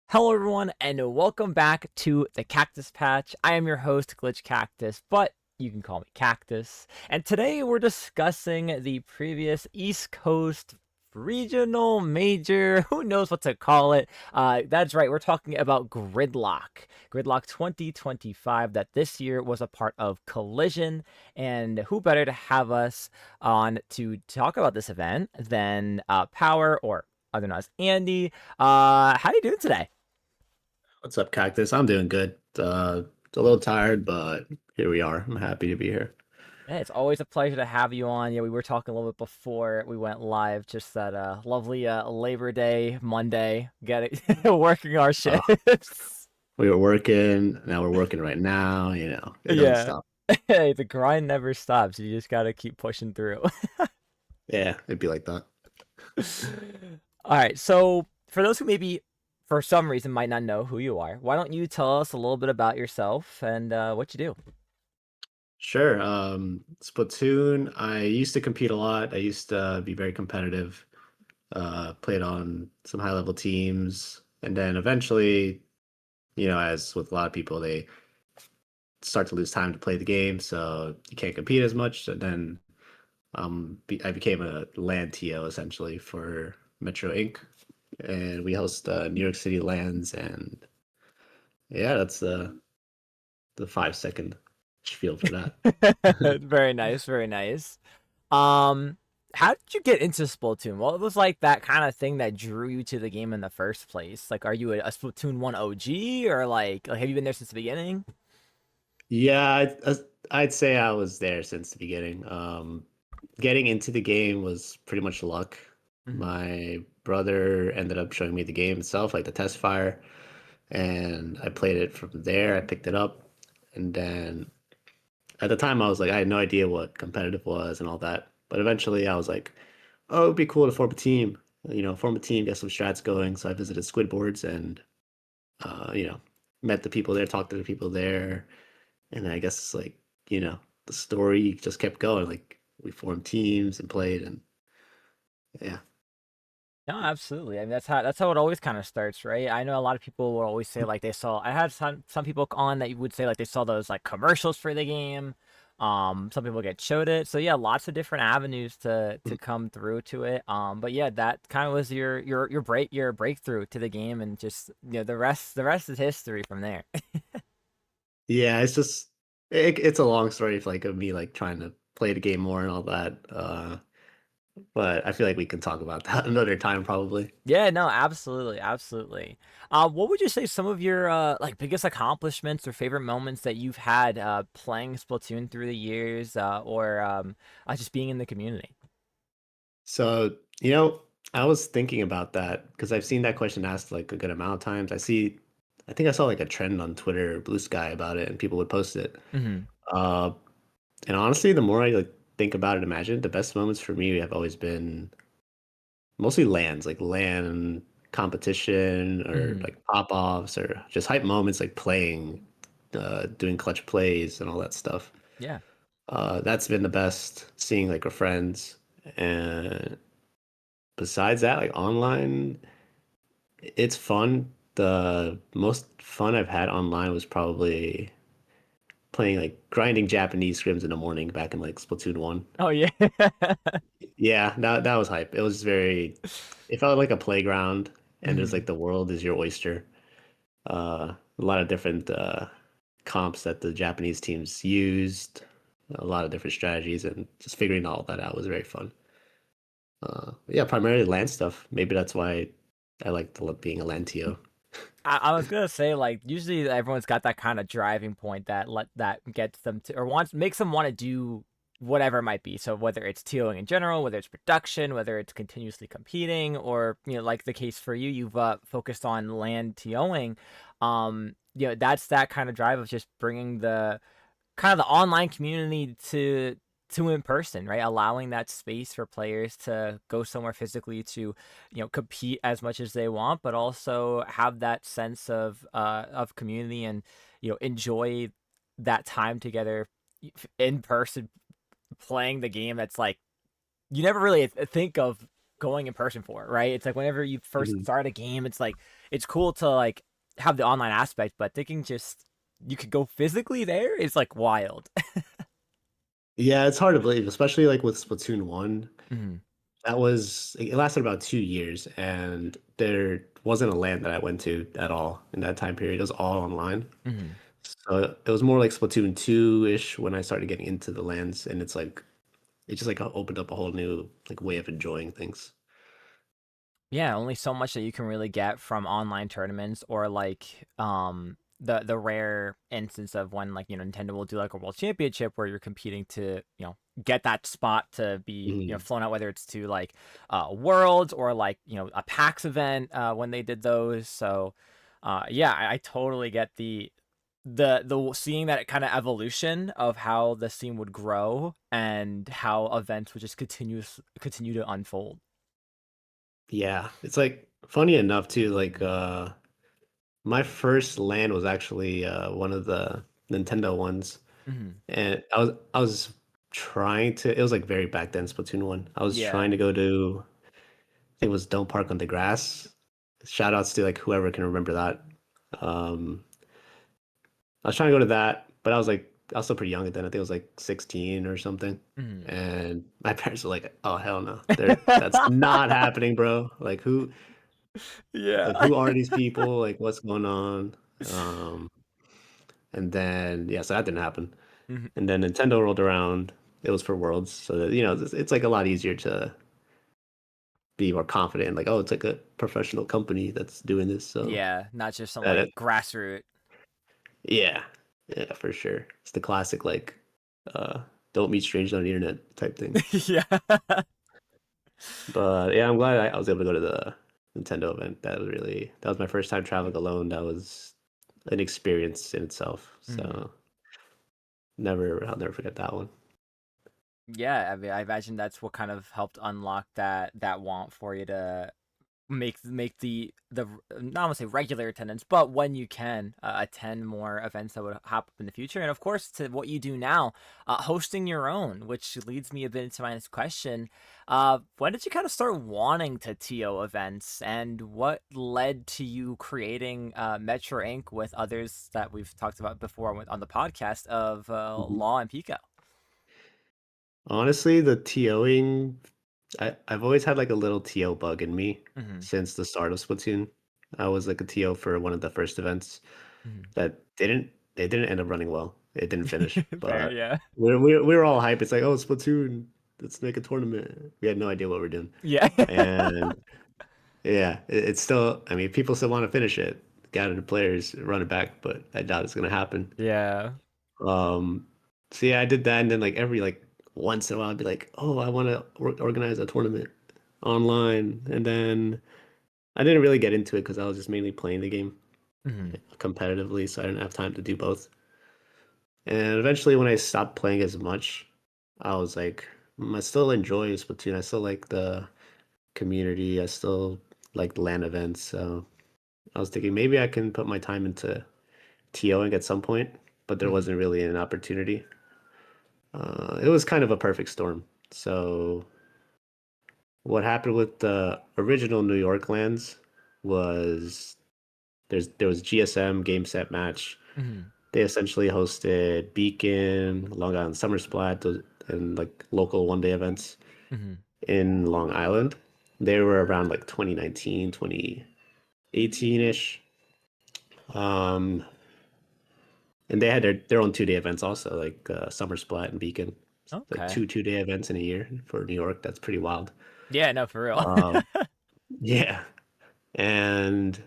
Hello everyone and welcome back to the Cactus Patch. I am your host Glitch Cactus, but you can call me Cactus. And today we're discussing the previous East Coast regional major, who knows what to call it. That's right, we're talking about Gridlock. Gridlock 2025 that this year was a part of Collision, and who better to have us on to talk about this event than Power, or other known as Andy. How are you doing today? What's up, Cactus? I'm doing good. A little tired, but here we are. I'm happy to be here. Yeah, it's always a pleasure to have you on. Yeah, we were talking a little bit before we went live, just that lovely Labor Day Monday, getting working our Uh, shifts. we were working, now we're working right now. It doesn't Yeah. stop. Hey, the grind never stops. You just gotta keep pushing through. Yeah, it'd be like that. All right, so for those who maybe for some reason might not know who you are, why don't you tell us a little bit about yourself and what you do? Sure. Splatoon, I used to compete a lot. I used to be very competitive, played on some high level teams. And then eventually, as with a lot of people, they start to lose time to play the game. So you can't compete as much. And then I became a LAN TO essentially for Metro Inc. And we host New York City LANs, and yeah, that's the 5 second spiel for that. Very nice, very nice. Um, how did you get into Splatoon? What was like that kind of thing that drew you to the game in the first place? Like, are you a Splatoon 1 OG or like have you been there since the beginning? Yeah, I'd say I was there since the beginning. Getting into the game was pretty much luck. Hmm. My brother ended up showing me the game itself, like the test fire, and I played it from there. I picked it up, and then at the time I was like, I had no idea what competitive was and all that. But eventually I was like, oh, it'd be cool to form a team. Form a team, get some strats going. So I visited Squid Boards and uh, you know, met the people there, talked to the people there, and I guess like, the story just kept going. Like we formed teams and played and yeah. No, absolutely. I mean, that's how it always kind of starts, right? I know a lot of people will always say like they saw. I had some people on that would say like they saw those like commercials for the game. Some people get showed it. So yeah, lots of different avenues to come through to it. But yeah, that kind of was your breakthrough to the game, and just the rest is history from there. Yeah, it's just it's a long story of like of me like trying to play the game more and all that. But I feel like we can talk about that another time probably. Yeah, no, absolutely, absolutely. What would you say some of your like biggest accomplishments or favorite moments that you've had playing Splatoon through the years, or just being in the community? So, I was thinking about that because I've seen that question asked like a good amount of times. I think I saw like a trend on Twitter or Blue Sky about it, and people would post it. Hmm. Uh, and honestly, the more I like think about it, imagine the best moments for me have always been mostly LANs, like LAN competition or Hmm. like pop-offs or just hype moments, like playing, doing clutch plays and all that stuff. Yeah. That's been the best. Seeing like our friends, and besides that, like online. It's fun. The most fun I've had online was probably playing like grinding Japanese scrims in the morning back in like Splatoon 1. Oh yeah. Yeah, that was hype. It felt like a playground, and there's like Hmm. the world is your oyster. A lot of different comps that the Japanese teams used, a lot of different strategies, and just figuring all that out was very fun. Yeah, primarily land stuff. Maybe that's why I like being a Lantio. I was gonna say like usually everyone's got that kind of driving point that gets them to or wants makes them want to do whatever it might be. So whether it's TOing in general, whether it's production, whether it's continuously competing, or like the case for you, you've focused on land TOing. That's that kind of drive of just bringing the kind of the online community to in person, right? Allowing that space for players to go somewhere physically to, compete as much as they want, but also have that sense of community and enjoy that time together in person playing the game. That's like you never really think of. going in person for, right? It's like whenever you first Mhm. start a game, it's like it's cool to like have the online aspect, but thinking just you could go physically there is like wild. Yeah, it's hard to believe, especially like with Splatoon 1. Mhm, That was it lasted about 2 years, and there wasn't a LAN that I went to at all in that time period. It was all online. mhm. So it was more like Splatoon 2-ish when I started getting into the LANs, and it's like it just like opened up a whole new like way of enjoying things. Yeah, only so much that you can really get from online tournaments or like the rare instance of when like Nintendo will do like a world championship where you're competing to get that spot to be Mhm. flown out, whether it's to like worlds or like a PAX event when they did those. So yeah, I totally get the seeing that kind of evolution of how the scene would grow and how events would just continue to unfold. Yeah, it's like funny enough too, like my first LAN was actually one of the Nintendo ones. Hmm. And I was trying to it was like very back then, Splatoon 1. I was Yeah. trying to go to I think it was Don't Park on the Grass. Shout outs to like whoever can remember that. Um I was trying to go to that, but I was still pretty young then. I think I was like 16 or something. Mhm. And my parents were like, "Oh hell no. That's not happening, bro. Like Yeah. who are these people? Like what's going on?" Um and then yeah, so that didn't happen. Mhm. And then Nintendo rolled around. It was for Worlds, so that, it's like a lot easier to be more confident. Like, oh, it's like a professional company that's doing this. So Yeah, not just some that, like it, grassroots. yeah, yeah, for sure. It's the classic like, uh, don't meet strangers on the internet type thing. Yeah. But yeah, I'm glad I was able to go to the Nintendo event. That was my first time traveling alone. That was an experience in itself. Mhm. So I'll never forget that one. Yeah, I mean, I imagine that's what kind of helped unlock that want for you to make the not want to say regular attendance, but when you can attend more events that would happen in the future, and of course to what you do now, hosting your own, which leads me a bit into my next question. When did you kind of start wanting to TO events, and what led to you creating Metro Inc. with others that we've talked about before on the podcast of Mhm. Law and Pico? Honestly, the TOing I've always had like a little TO bug in me Hmm. since the start of Splatoon. I was like a TO for one of the first events Hmm. that didn't end up running well. It didn't finish, Fair, but yeah. we were all hyped. It's like, oh, Splatoon, let's make a tournament. We had no idea what we're doing, Yeah. and yeah, it's still. I mean, people still want to finish it, gather the players, run it back, but I doubt it's gonna happen. Yeah. Um, so yeah, I did that, and then like every like once in a while, I'd be like, oh, I want to organize a tournament online, and then I didn't really get into it because I was just mainly playing the game Hmm. competitively, so I didn't have time to do both. And eventually, when I stopped playing as much, I was like, I still enjoy Splatoon. I still like the community. I still like LAN events. So I was thinking maybe I can put my time into TOing at some point, but there Hmm. wasn't really an opportunity. It was kind of a perfect storm. So what happened with the original New York lands was there was GSM Game Set Match. Hmm. They essentially hosted Beacon, Long Island Summer Splat, and like local 1 day events Hmm. in Long Island. They were around like 2019, 2018-ish. Um, and they had their own 2 day events also, like Summer Splat and Beacon. Like Okay. two-day events in a year for New York. That's pretty wild. Yeah, no, for real. Um, yeah. And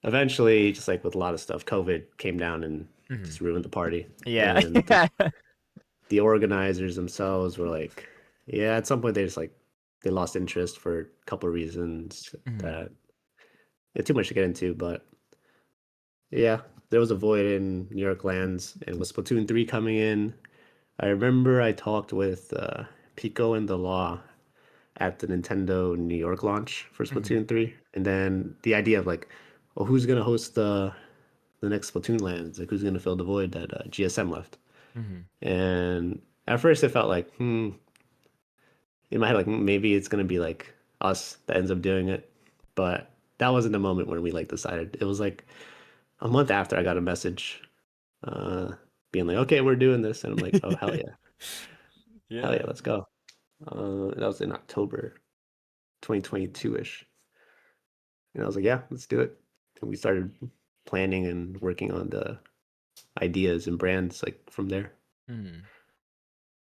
eventually, just like with a lot of stuff, COVID came down and Hmm. just ruined the party. Yeah. And the organizers themselves were like, yeah, at some point they just like they lost interest for a couple of reasons Hmm. that too much to get into, but yeah, there was a void in New York lands, and with Splatoon 3 coming in, I remember I talked with Pico and the Law at the Nintendo New York launch for Hmm. Splatoon 3, and then the idea of like, well, who's gonna host the next Splatoon lands? Like, who's gonna fill the void that GSM left? Hmm. And at first, it felt like, in my head, like maybe it's gonna be like us that ends up doing it. But that wasn't the moment when we like decided. It was like a month after I got a message, uh, being like, "Okay, we're doing this," and I'm like, "Oh hell yeah, Yeah. let's go." That was in October 2022-ish, and I was like, "Yeah, let's do it." And we started planning and working on the ideas and brands like from there. Mhm.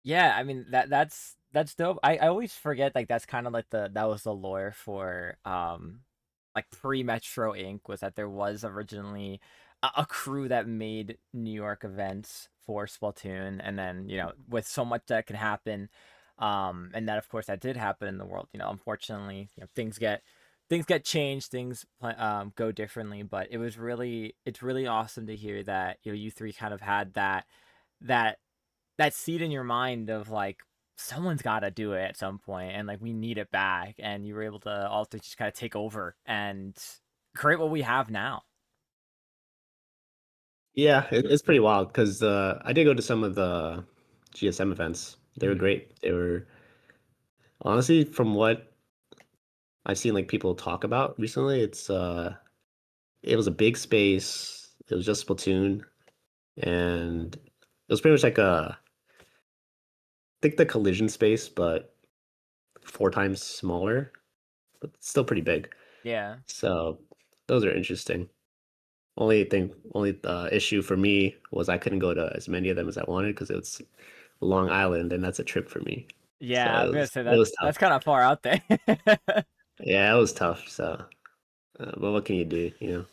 Yeah, I mean that's dope. I always forget like that's kind of like that was the lore for like pre-Metro Inc. was that there was originally a crew that made New York events for Splatoon, and then with so much that could happen, and that of course that did happen in the world. Unfortunately, things get changed, things go differently, but it's really awesome to hear that you three kind of had that that seed in your mind of like someone's got to do it at some point and like we need it back, and you were able to also just kind of take over and create what we have now. Yeah, it's pretty wild because I did go to some of the GSM events. They were Mm, great. They were honestly, from what I've seen like people talk about recently, it was a big space. It was just Splatoon, and it was pretty much like I think the collision space, but 4 times smaller, but still pretty big. yeah. So those are interesting. Only issue for me was I couldn't go to as many of them as I wanted because it was Long Island, and that's a trip for me. So Yeah, I was gonna say it that was tough. that's kind of far out there. Yeah, it was tough. So, but what can you do?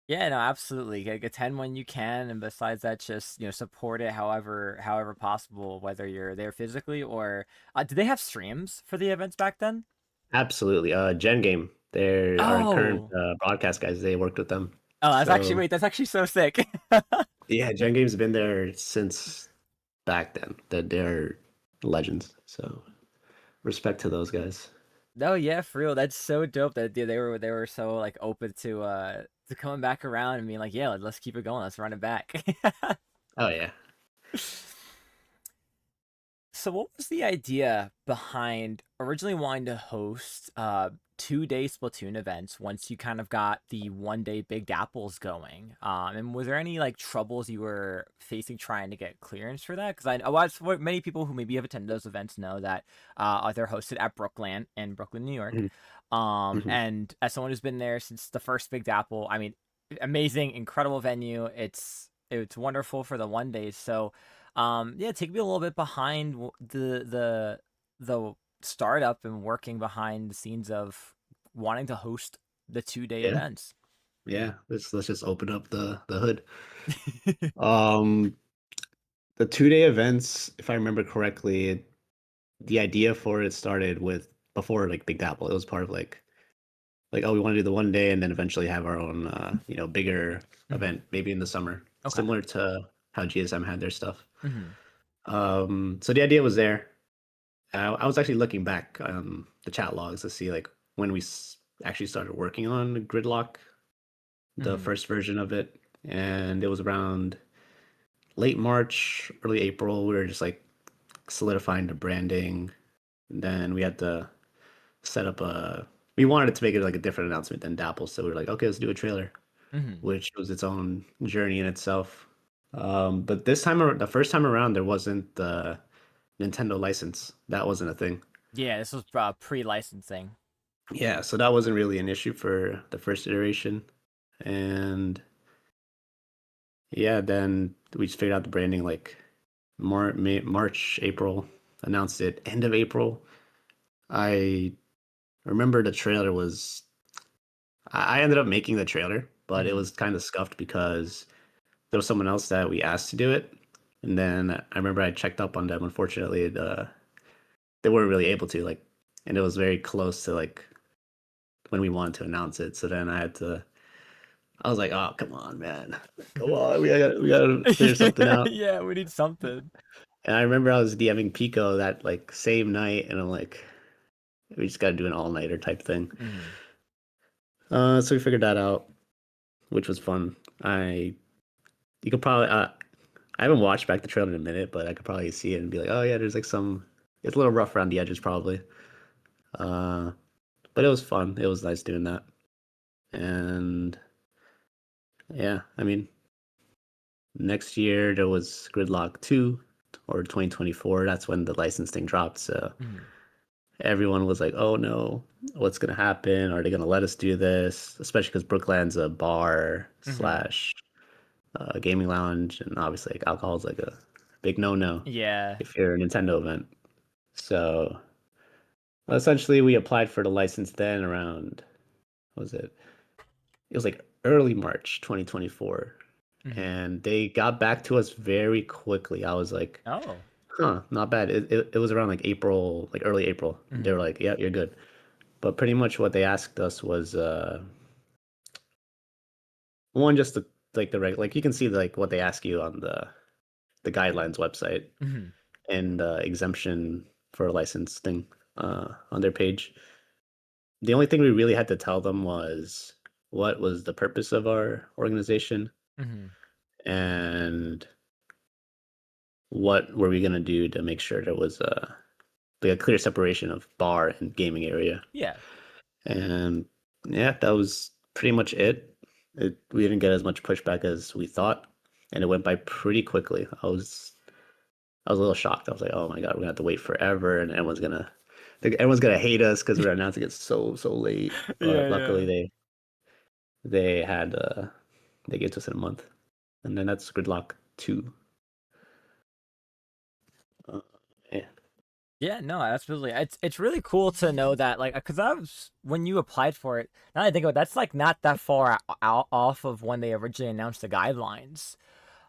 Yeah, no, absolutely. Like, attend when you can, and besides that, just support it however possible, whether you're there physically or do they have streams for the events back then? Absolutely. Gen Game, they're our current Oh, broadcast guys. They worked with them. oh, that's actually So wait, that's actually so sick. yeah, Gen Game's been there since back then. That they're legends. So respect to those guys. No, yeah, for real. That's so dope that they were so like open to coming back around and being like, yeah, let's keep it going. Let's run it back. Oh yeah. So what was the idea behind originally wanting to host 2-day Splatoon events once you kind of got the 1-day Big Dapples going? And was there any like troubles you were facing trying to get clearance for that? Because I know what many people who maybe have attended those events know that they're hosted at Brookland in Brooklyn, New York. Mhm, mhm. And as someone who's been there since the first Big Dapple, I mean, amazing, incredible venue. It's wonderful for the 1 days. So yeah, take me a little bit behind the startup and working behind the scenes of wanting to host the 2-day Yeah, events. yeah. Let's just open up the hood. Um, the 2 day events, if I remember correctly, the idea for it started with before like Big Apple. It was part of like oh we want to do the 1 day and then eventually have our own bigger Hmm. event maybe in the summer, Okay. similar to how GSM had their stuff. Hmm. So the idea was there. I was actually looking back the chat logs to see like when we actually started working on Gridlock, the Hmm. first version of it, and it was around late March, early April. We were just like solidifying the branding, and then we had to set up a. We wanted to make it like a different announcement than Dapple, so we were like, okay, let's do a trailer, Hmm. which was its own journey in itself. But this time, the first time around, there wasn't the Nintendo license. That wasn't a thing. Yeah, this was pre-licensing. Yeah, so that wasn't really an issue for the first iteration. And yeah, then we just figured out the branding like March, April, announced it end of April. I remember the trailer was, I ended up making the trailer, but it Hmm. was kind of scuffed because there was someone else that we asked to do it. And then I remember I checked up on them. Unfortunately, they weren't really able to, like, and it was very close to like when we wanted to announce it. So then I was like, oh, come on, man. Come on. We gotta figure something out. Yeah, we need something. And I remember I was DMing Pico that like same night, and I'm like, we just gotta do an all-nighter type thing. Hmm. So we figured that out, which was fun. You could probably, I haven't watched back the trailer in a minute, but I could probably see it and be like, oh yeah, there's like some it's a little rough around the edges probably. Uh, but it was fun. It was nice doing that. And yeah, I mean, next year there was Gridlock 2 or 2024. That's when the license thing dropped. So Mhm. everyone was like, "Oh no, what's gonna happen? Are they gonna let us do this?" Especially because Brookland's a bar Mhm. slash gaming lounge, and obviously like alcohol is like a big no-no Yeah. if you're a Nintendo event. So well, essentially, we applied for the license then around, what was it? It was like early March 2024, Mhm. and they got back to us very quickly. I was like, Oh. huh, not bad. It was around like April, like early April. They were Mhm. like, yeah, you're good. But pretty much what they asked us was one, just like the like you can see like what they ask you on the guidelines website Mhm. and exemption for a license thing on their page. The only thing we really had to tell them was what was the purpose of our organization Mhm. and what were we going to do to make sure there was like a clear separation of bar and gaming area. Yeah. And yeah, that was pretty much it. We didn't get as much pushback as we thought, and it went by pretty quickly. I was a little shocked. I was like, "Oh my God, we're gonna have to wait forever, and everyone's gonna hate us because we're announcing it so late." Yeah, But yeah. luckily, they had they gave it to us in a month, and then that's Gridlock 2. Uh, yeah. Yeah, no, absolutely. It's really cool to know that, like, because I was when you applied for it. Now that I think of it, that's like not that far out off of when they originally announced the guidelines.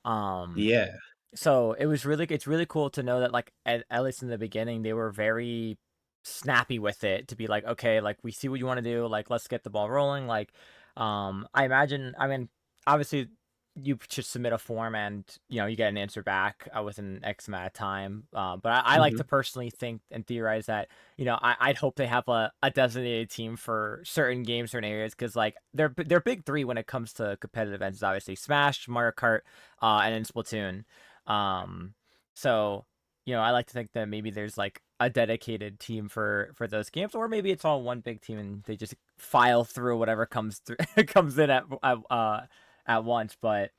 Um, Yeah. so it's really cool to know that, like, at least in the beginning they were very snappy with it to be like, okay, like, we see what you want to do, like, let's get the ball rolling. Like, I imagine, I mean, obviously you should submit a form and you get an answer back within X amount of time. But I like to Hmm. personally think and theorize that I'd hope they have a designated team for certain games, certain areas, because like they're big three when it comes to competitive events is obviously Smash, Mario Kart, and then Splatoon. Um, so I like to think that maybe there's like a dedicated team for those games, or maybe it's all one big team and they just file through whatever comes through comes in at once. But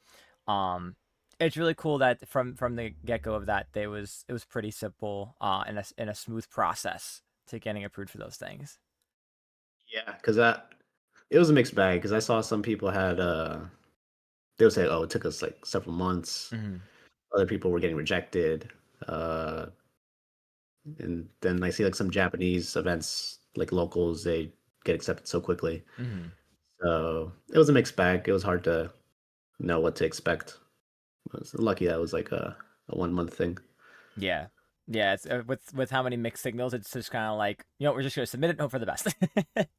um, it's really cool that from the get go of that, it was pretty simple and a smooth process to getting approved for those things. Yeah, because it was a mixed bag. Because I saw some people had they would say, "Oh, it took us like several months." Hmm. Other people were getting rejected, uh, and then I see like some Japanese events, like locals, they get accepted so quickly. Hmm. So it was a mixed bag. It was hard to know what to expect. I was lucky that was like a 1 month thing. Yeah. Yeah, it's with how many mixed signals, it's just kind of like, we're just gonna submit it and hope for the best.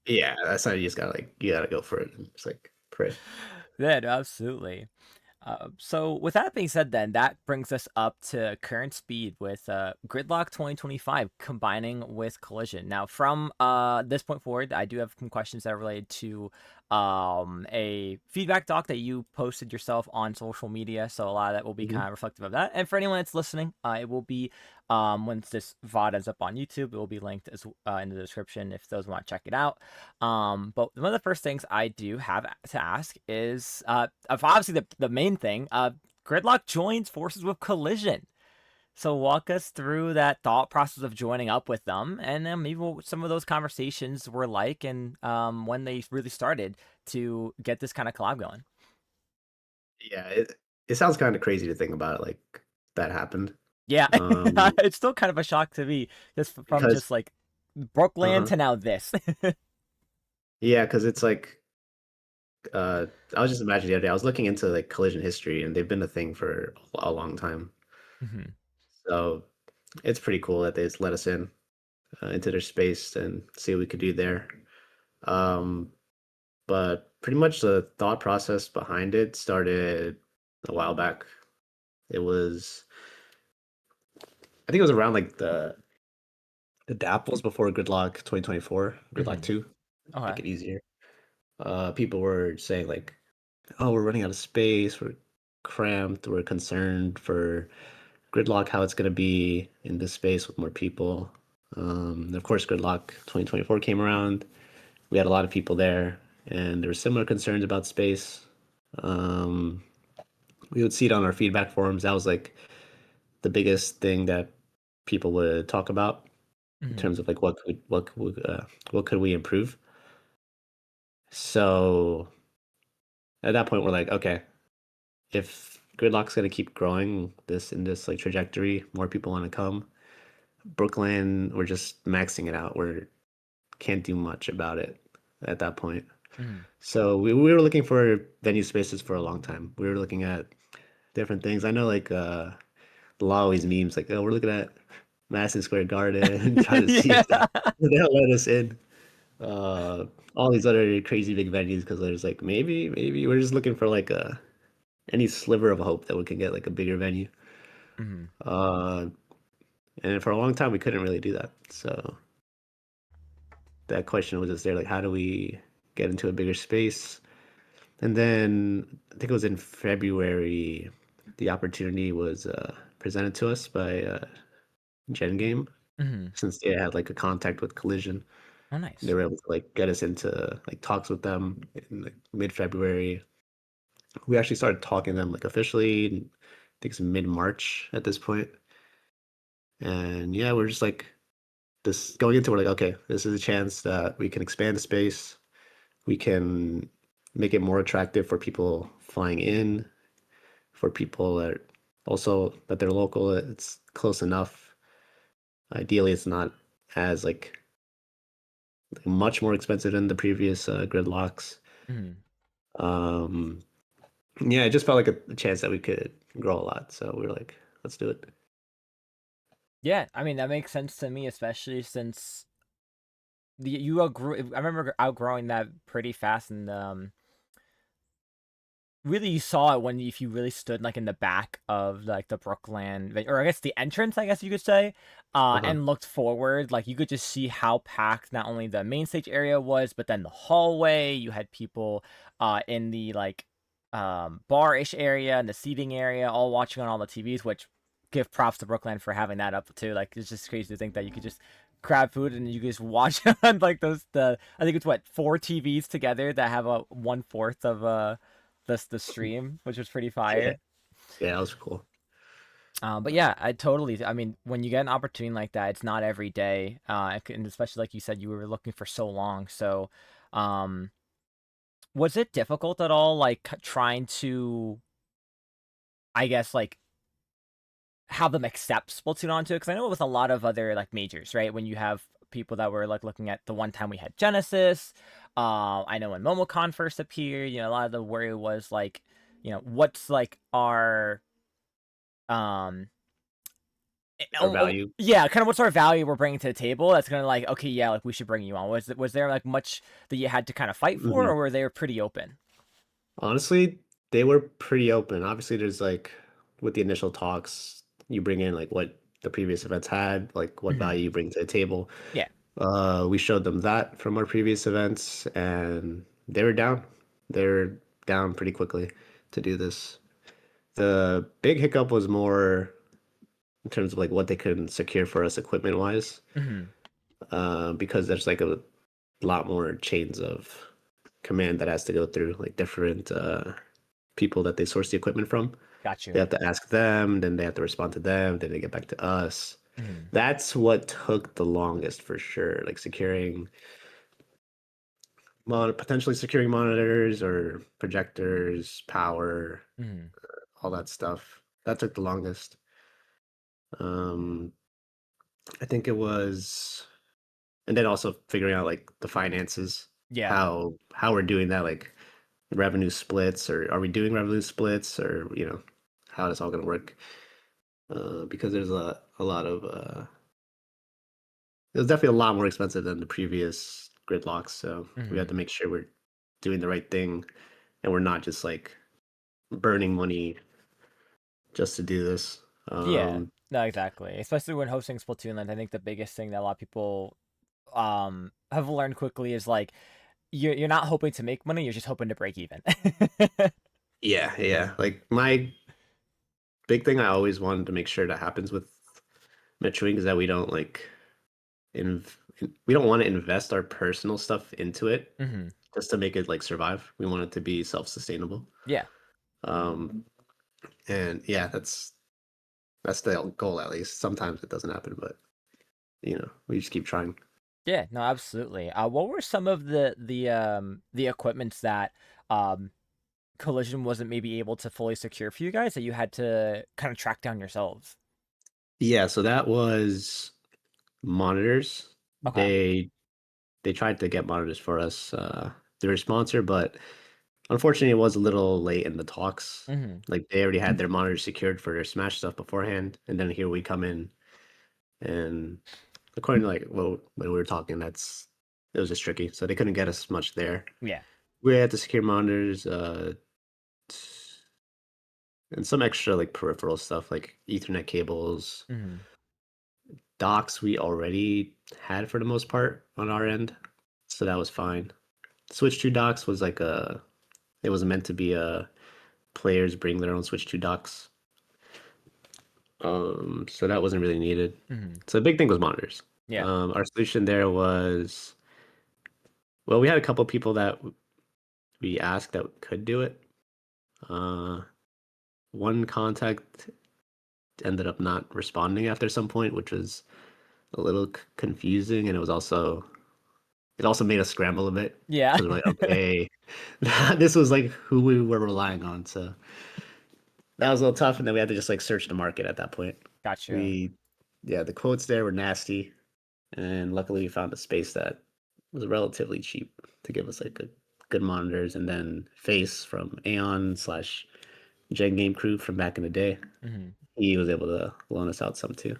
Yeah, that's how you just gotta like you gotta go for it and just like pray. Yeah, no, absolutely. So with that being said, then that brings us up to current speed with Gridlock 2025 combining with Collision. Now, from this point forward, I do have some questions that are related to a feedback doc that you posted yourself on social media. So a lot of that will be Hmm. kind of reflective of that. And for anyone that's listening, it will be once this VOD ends up on YouTube, it will be linked as in the description if those want to check it out. But one of the first things I do have to ask is, obviously the main thing, Gridlock joins forces with Collision. So walk us through that thought process of joining up with them, and then maybe what some of those conversations were like, and when they really started to get this kind of collab going. Yeah, it sounds kind of crazy to think about it like that happened. Yeah, Um, it's still kind of a shock to me, just from because just like Brookland uh-huh. to now this. Yeah, because it's like I was just imagining the other day. I was looking into like collision history, and they've been a thing for a long time. Hmm. So it's pretty cool that they just let us in into their space and see what we could do there. Um, but pretty much the thought process behind it started a while back. It was, I think it was around like the Dapples before Gridlock 2024, Gridlock Hmm. 2, Okay. make it easier. People were saying like, "Oh, we're running out of space. We're cramped. We're concerned for Gridlock, how it's going to be in this space with more people. And of course, Gridlock 2024 came around. We had a lot of people there, and there were similar concerns about space. Um, we would see it on our feedback forums. That was like the biggest thing that people would talk about in Mm-hmm. terms of like what could we improve. So at that point, we're like, okay, if Gridlock's gonna keep growing this in this like trajectory, more people want to come. Brooklyn, we're just maxing it out. We're can't do much about it at that point. Mm-hmm. So we were looking for venue spaces for a long time. We were looking at different things. I know like a lot of always memes like, oh, we're looking at Madison Square Garden and trying to see Yeah. if they'll let us in. Uh, all these other crazy big venues because there's like maybe we're just looking for like a any sliver of hope that we can get like a bigger venue. Mm-hmm. Uh, and for a long time we couldn't really do that. So that question was just there, like how do we get into a bigger space? And then I think it was in February, the opportunity was presented to us by Gen Game Mm-hmm. since they had like a contact with Collision. Oh, They nice. were able to like get us into like talks with them in like mid-February. We actually started talking to them like officially, I think it's mid-March at this point. And yeah, we're just like this going into it, we're like, okay, this is a chance that we can expand the space. We can make it more attractive for people flying in, for people that also that they're local, it's close enough. Ideally, it's not as like much more expensive than the previous gridlocks. Mm-hmm. Um, yeah, it just felt like a chance that we could grow a lot. So we were like, let's do it. Yeah, I mean that makes sense to me, especially since you outgrew. I remember outgrowing that pretty fast, and really you saw it when if you really stood like in the back of like the Brooklyn, or I guess the entrance, I guess you could say, Uh-huh. and looked forward, like you could just see how packed not only the main stage area was, but then the hallway. You had people in the like bar-ish area and the seating area all watching on all the TVs, which give props to Brooklyn for having that up too. Like it's just crazy to think that you could just grab food and you just watch on like those the I think it's what 4 TVs together that have a 1/4 of the stream, which was pretty Yeah, fire. yeah, that was cool. But yeah, I totally. I mean, when you get an opportunity like that, it's not every day. And especially like you said, you were looking for so long. So, um, was it difficult at all, like trying to, I guess, like have them accept Splatoon onto it? Because I know it was a lot of other like majors, right? When you have people that were like looking at the one time we had Genesis. I know when MomoCon first appeared, a lot of the worry was like, what's like our um Our value. yeah, kind of what sort of value we're bringing to the table that's gonna like, okay, yeah, like we should bring you on. Was there like much that you had to kind of fight for, Mhm. or were they pretty open? Honestly, they were pretty open. Obviously, there's like with the initial talks, you bring in like what the previous events had, like what Hmm. value you bring to the table. Yeah. We showed them that from our previous events, and they were down. They were down pretty quickly to do this. The big hiccup was more in terms of like what they could secure for us equipment wise, Hmm. because there's like a lot more chains of command that has to go through, like different people that they source the equipment from. Got They you. have to ask them, then they have to respond to them, then they get back to us. Hmm. That's what took the longest for sure, like securing potentially securing monitors or projectors, power, Hmm. all that stuff. That took the longest. Um, I think it was, and then also figuring out like the finances, Yeah. how we're doing that, like revenue splits, or are we doing revenue splits, or how it's all going to work. Because there's a lot of it was definitely a lot more expensive than the previous gridlocks, so we had Hmm. to make sure we're doing the right thing and we're not just like burning money just to do this. Yeah. No, exactly. Especially when hosting Splatoon Land, I think the biggest thing that a lot of people have learned quickly is like you're not hoping to make money, you're just hoping to break even. Yeah, yeah. Like my big thing I always wanted to make sure that happens with Metroid is that we don't like we don't want to invest our personal stuff into it Hmm. just to make it like survive. We want it to be self-sustainable. Yeah. Um, and yeah, that's the goal at least. Sometimes it doesn't happen, but we just keep trying. Yeah, no, absolutely. What were some of the equipments that um Collision wasn't maybe able to fully secure for you guys that you had to kind of track down yourselves? Yeah, so that was monitors. Okay. They tried to get monitors for us. They're a sponsor, but unfortunately, it was a little late in the talks. Hmm. Like they already had their monitors secured for their Smash stuff beforehand, and then here we come in, and according to like well when we were talking, it was just tricky. So they couldn't get us much there. Yeah. We had to secure monitors, and some extra like peripheral stuff like Ethernet cables, Hmm. docks. We already had for the most part on our end, so that was fine. Switch 2 docks was like a it was meant to be a players bring their own Switch 2 docks. So that wasn't really needed. Hmm. So the big thing was monitors. Yeah. Our solution there was well, we had a couple people that we asked that could do it. Uh, one contact ended up not responding after some point, which was a little confusing, and it also made us scramble a bit Yeah. because we're like, okay, this was like who we were relying on. So that was a little tough, and then we had to just like search the market at that point. Gotcha. We, yeah, the quotes there were nasty, and luckily we found a space that was relatively cheap to give us like good monitors, and then Face from Aeon slash Gen Game Crew from back in the day, Hmm. he was able to loan us out some too.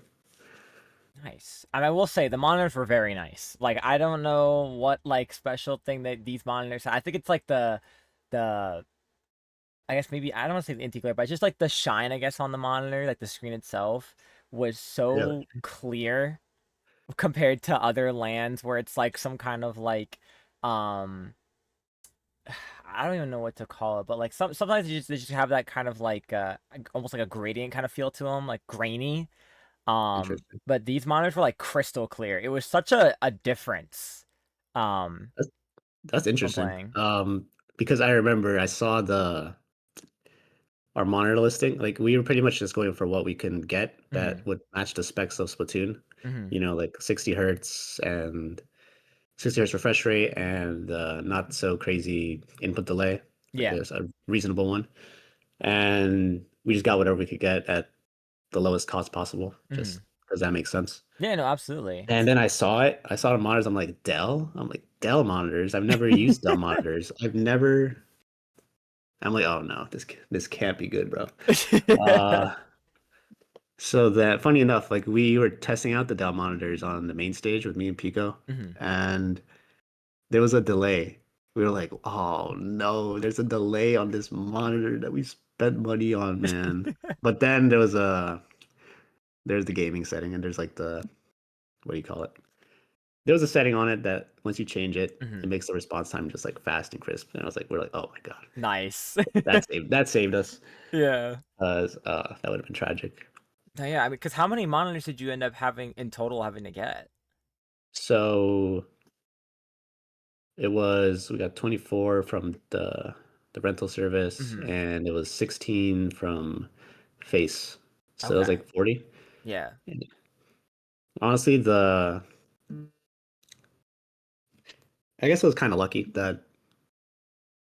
Nice. And I will say the monitors were very nice. Like I don't know what like special thing that these monitors. I think it's like the I guess maybe I don't want to say the anti-glare, but just like the shine I guess on the monitor, like the screen itself was Really so clear compared to other lands where it's like some kind of like um I don't even know what to call it, but like sometimes they just have that kind of like almost like a gradient kind of feel to them, like grainy. interesting. But these monitors were like crystal clear. It was such a difference That's, that's from interesting. playing. Because I remember I saw our monitor listing. Like we were pretty much just going for what we can get Hmm. that would match the specs of Splatoon. Hmm. Like 60 hertz and 60 hertz refresh rate and not so crazy input delay, like Yeah. a reasonable one. And we just got whatever we could get at the lowest cost possible, just Hmm. because that makes sense. Yeah, no, absolutely. And then I saw it. I saw the monitors. I'm like, Dell? I'm like, Dell monitors? I've never used Dell monitors. I'm like, oh no, this can't be good, bro. Uh, so that funny enough, like we were testing out the Dell monitors on the main stage with me and Pico, Hmm. and there was a delay. We were like, oh no, there's a delay on this monitor that we spent money on, man. But then there's the gaming setting and there's like what do you call it? There was a setting on it that once you change it, Hmm. it makes the response time just like fast and crisp. And we're like, oh my God, Nice. that saved us. Yeah. That would have been tragic. No, yeah, I mean, because how many monitors did you end up having in total having to get? So we got 24 from the rental service Hmm. and it was 16 from Face. So it was Okay. like 40. Yeah. And honestly, the I guess it was kind of lucky that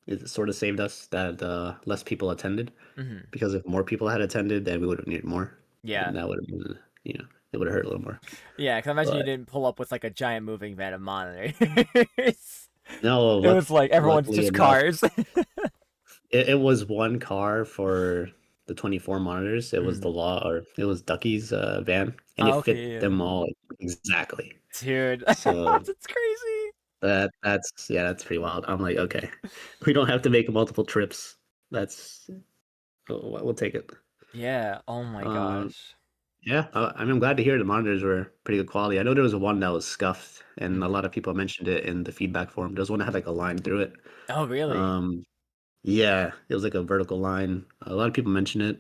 it sort of saved us that less people attended Hmm. because if more people had attended, then we would have needed more, Yeah. and that would have been it would have hurt a little more. Yeah, because I imagine you But didn't pull up with like a giant moving van of monitors. no, It was like everyone's luckily just enough, cars. it was one car for the 24 monitors. It was Mm. the law, or it was Ducky's van, and it Oh, okay, fit yeah. them all like, exactly. Dude, So that's crazy. that's pretty wild. I'm like, okay, we don't have to make multiple trips. That's we'll take it. Yeah. Oh my Um, gosh. yeah, I'm glad to hear the monitors were pretty good quality. I know there was one that was scuffed, and a Hmm. lot of people mentioned it in the feedback forum. There was one that had like a line through it. Oh, really? Um, yeah, it was like a vertical line. A lot of people mentioned it.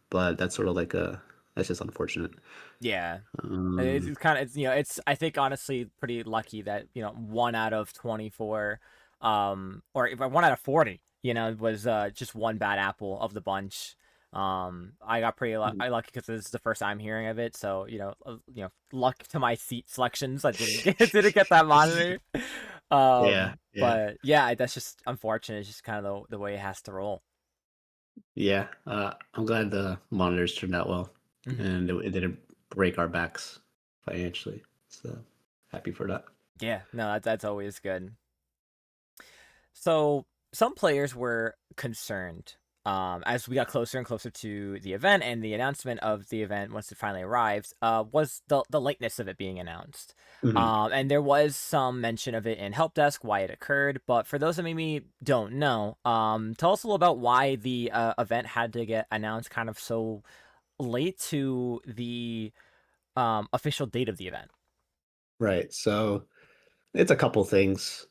but that's sort of like a that's just unfortunate. Yeah. Um, It's kind of, it's, I think honestly pretty lucky that, 1 out of 24, or if 1 out of 40, was just one bad apple of the bunch. I got pretty lucky because this is the first I'm hearing of it. So, luck to my seat selections. I didn't get that monitor. yeah, yeah, But yeah, that's just unfortunate. It's just kind of the way it has to roll. yeah. I'm glad the monitors turned out well, Hmm. and it didn't break our backs financially. So happy for that. Yeah, no, that's always good. So some players were concerned as we got closer and closer to the event, and the announcement of the event once it finally arrived was the lateness of it being announced. Mhm. And there was some mention of it in help desk why it occurred, but for those that maybe don't know, tell us a little about why the event had to get announced kind of so late to the official date of the event. Right. So it's a couple things.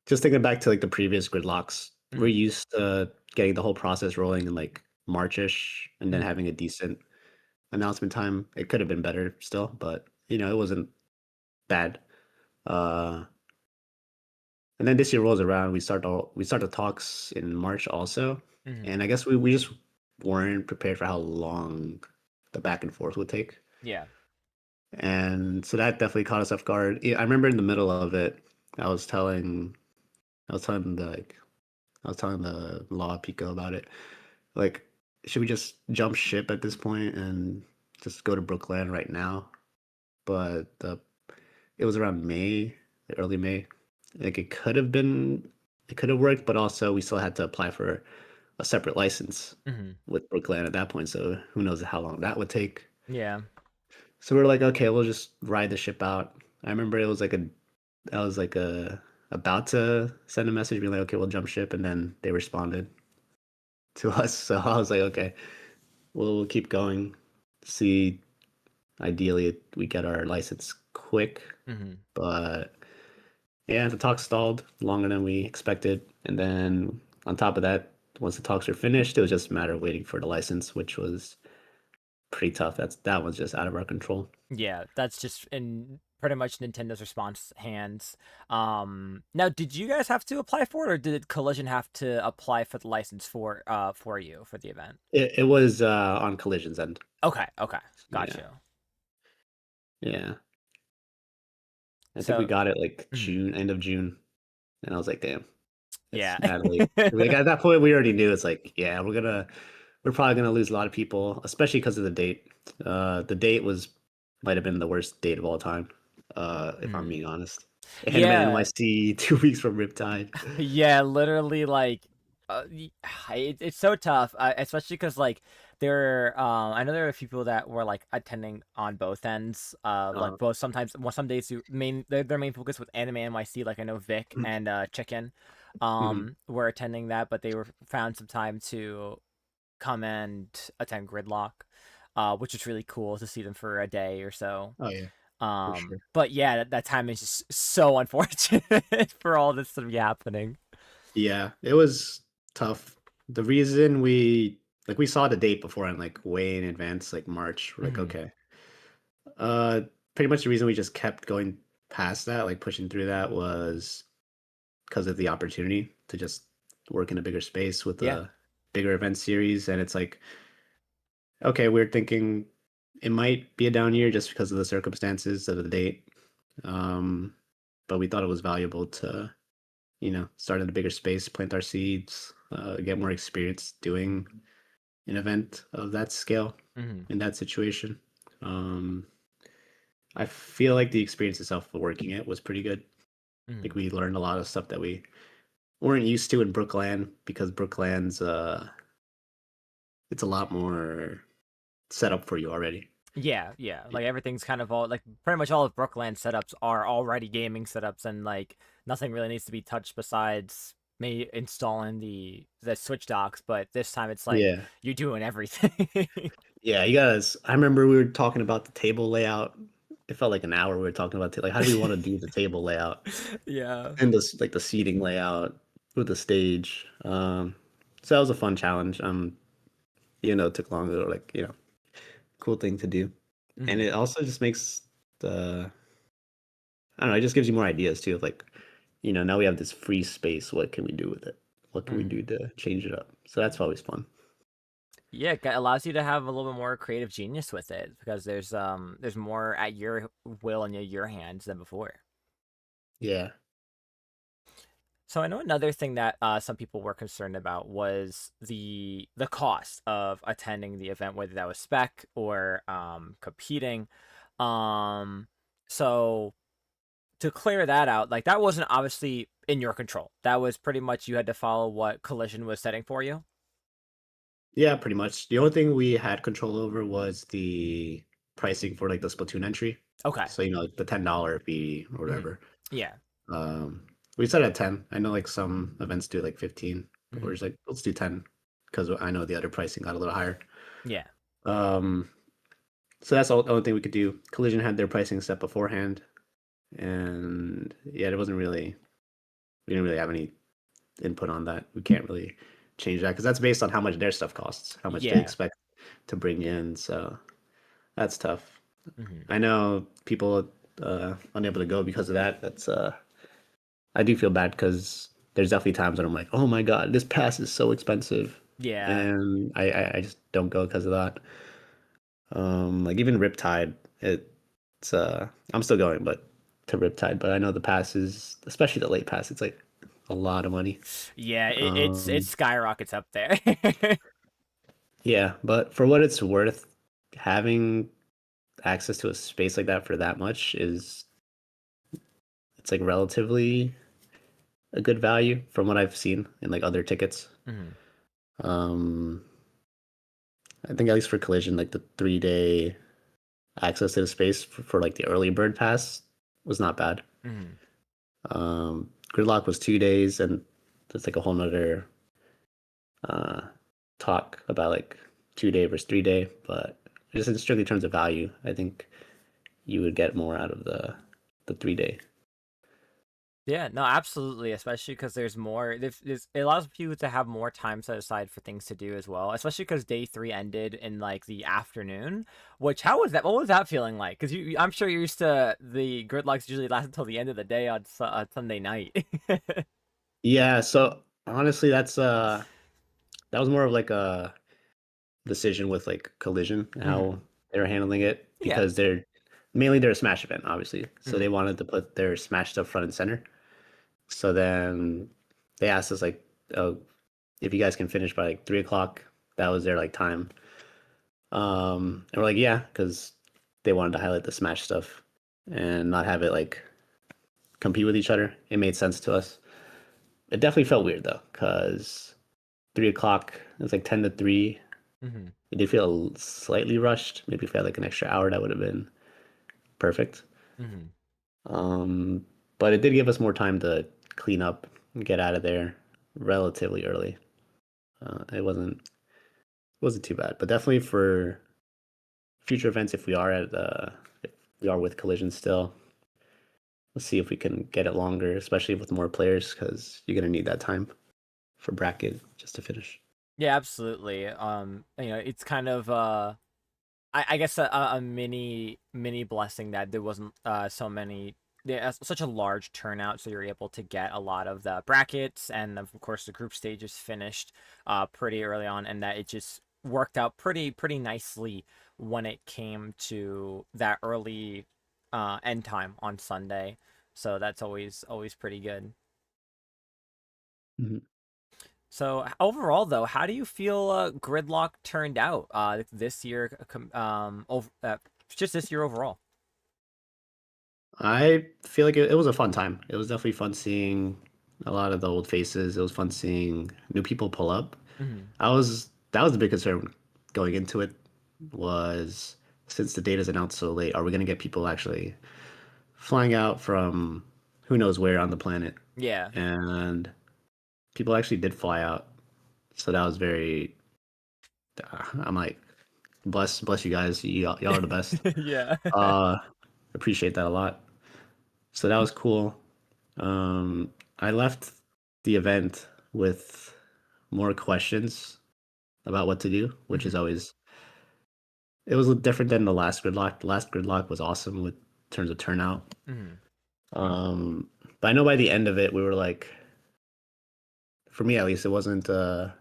Just thinking back to like the previous gridlocks, we're Hmm. used to getting the whole process rolling in like Marchish and then Hmm. having a decent announcement time. It could have been better still, but it wasn't bad. Uh, and then this year rolls around, we start the talks in March also, Hmm. and I guess we just weren't prepared for how long the back and forth would take, Yeah. and so that definitely caught us off guard. I remember in the middle of it, I was telling I was telling the like I was telling the law Pico about it. Like, should we just jump ship at this point and just go to Brooklyn right now? But it was around May, early May. Like it could have worked, but also we still had to apply for a separate license Hmm. with Brooklyn at that point. So who knows how long that would take. Yeah. So we are like, okay, we'll just ride the ship out. I remember I was like about to send a message being like, okay, we'll jump ship, and then they responded to us. So I was like, okay, we'll keep going. See, ideally, we get our license quick, Hmm. but yeah, the talks stalled longer than we expected. And then on top of that, once the talks were finished, it was just a matter of waiting for the license, which was pretty tough. That was just out of our control. Yeah, that's just in pretty much Nintendo's response hands. Now, did you guys have to apply for it, or did Collision have to apply for the license for you for the event? It was on Collision's end. Okay, okay, got Yeah, you. yeah. I think we So, got it like mhm, June, end of June, and I was like, damn, yeah. it's mad late. Like at that point, we already knew it's like, yeah, we're probably gonna lose a lot of people, especially because of the date. The date was might have been the worst date of all time, if I'm Mhm. being honest. Anime Yeah, NYC 2 weeks from Riptide. yeah, literally, like, it's so tough, especially because like I know there are people that were like attending on both ends, like Uh, both sometimes, well, some days their main focus with Anime NYC, like I know Vic and Chicken, mhm. were attending that, but they were found some time to come and attend Gridlock, which is really cool to see them for a day or so. Oh yeah, for sure. But yeah, that time is just so unfortunate for all this to be happening. Yeah, it was tough. The reason we saw the date before and like way in advance, like March. We're like, Hmm. okay. Uh, Pretty much the reason we just kept going past that, like pushing through that, was because of the opportunity to just work in a bigger space with Yeah. a bigger event series. And it's like, okay, we're thinking it might be a down year just because of the circumstances of the date. Um, but we thought it was valuable to, start in a bigger space, plant our seeds, get more experience doing an event of that scale Hmm. in that situation. Um, I feel like the experience itself of working it was pretty good. Like Hmm. we learned a lot of stuff that we weren't used to in Brookland because Brookland's it's a lot more set up for you already. Yeah, yeah. Yeah. Like everything's kind of all like pretty much all of Brookland setups are already gaming setups, and like nothing really needs to be touched besides me installing the Switch docks. But this time it's like Yeah. you're doing everything. Yeah, you guys. I remember we were talking about the table layout. It felt like an hour we were talking about like how do we want to do the table layout Yeah. and this like the seating layout with the stage. So that was a fun challenge. It took long, like, cool thing to do. And Hmm. it also just makes the I don't know, it just gives you more ideas too of like, now we have this free space. What can we do with it? What can we Hmm. do to change it up? So that's always fun. Yeah, it allows you to have a little bit more creative genius with it because there's more at your will and your hands than before. Yeah. So I know another thing that some people were concerned about was the cost of attending the event, whether that was spec or competing. Um, so to clear that out, like that wasn't obviously in your control. That was pretty much you had to follow what Collision was setting for you. Yeah, pretty much. The only thing we had control over was the pricing for like the Splatoon entry. Okay. So, like the $10 fee or Hmm. whatever. Yeah. Um, we set at 10. I know like some events do like 15, but we're Hmm. just like, let's do 10 because I know the other pricing got a little higher. Yeah. Um, so that's the only thing we could do. Collision had their pricing set beforehand, and yeah, we didn't really have any input on that. We can't really change that because that's based on how much their stuff costs, how much they Yeah. expect to bring in. So that's tough. Hmm. I know people unable to go because of that. I do feel bad because there's definitely times when I'm like, oh my God, this pass is so expensive. Yeah. And I just don't go because of that. Like even Riptide, I'm still going, but to Riptide, but I know the passes, especially the late pass, it's like a lot of money. Yeah. It Um, skyrockets up there. yeah, but for what it's worth, having access to a space like that for that much it's like relatively a good value from what I've seen in like other tickets. Hmm. Um, I think at least for Collision, like the 3 day access to the space for like the early bird pass was not bad. Hmm. Gridlock was 2 days, and that's like a whole nother uh, talk about like 2 day versus 3 day. But just in strictly terms of value, I think you would get more out of the 3 day. Yeah, no, absolutely. Especially because it allows you to have more time set aside for things to do as well. Especially because day three ended in like the afternoon. Which how was that? What was that feeling like? Because I'm sure you're used to the gridlocks usually last until the end of the day on Sunday night. Yeah, so honestly, that was more of like a decision with like Collision and how Hmm. they were handling it Yeah. because they're a Smash event, obviously. So they Hmm. wanted to put their Smash stuff front and center. So then they asked us like, oh, if you guys can finish by like 3 o'clock, that was their like time. And we're like, yeah, because they wanted to highlight the Smash stuff and not have it like compete with each other. It made sense to us. It definitely felt weird though, because 3 o'clock, it was like 10 to 3. Hmm. It did feel slightly rushed. Maybe if I had like an extra hour, that would have been perfect. Hmm. Um, but it did give us more time to clean up and get out of there relatively early. It wasn't too bad, but definitely for future events, if we are with Collision still, let's see if we can get it longer, especially with more players, because you're gonna need that time for bracket just to finish. Yeah, absolutely. It's kind of I guess a mini blessing that there wasn't so many such a large turnout, so you're able to get a lot of the brackets and of course the group stages finished pretty early on, and that it just worked out pretty nicely when it came to that early end time on Sunday. So that's always pretty good. Mhm. So overall, though, how do you feel Gridlock turned out this year? Just this year overall. I feel like it was a fun time. It was definitely fun seeing a lot of the old faces. It was fun seeing new people pull up. Hmm. That was the big concern going into it was since the data's announced so late, are we going to get people actually flying out from who knows where on the planet? Yeah. And people actually did fly out. So that was very, I'm like, bless you guys. Y'all are the best. Yeah. Uh, appreciate that a lot. So that was cool. I left the event with more questions about what to do, which is Hmm. always it was different than the last Gridlock. The last Gridlock was awesome with terms of turnout. Hmm. Um, but I know by the end of it, we were like, for me at least, it wasn't there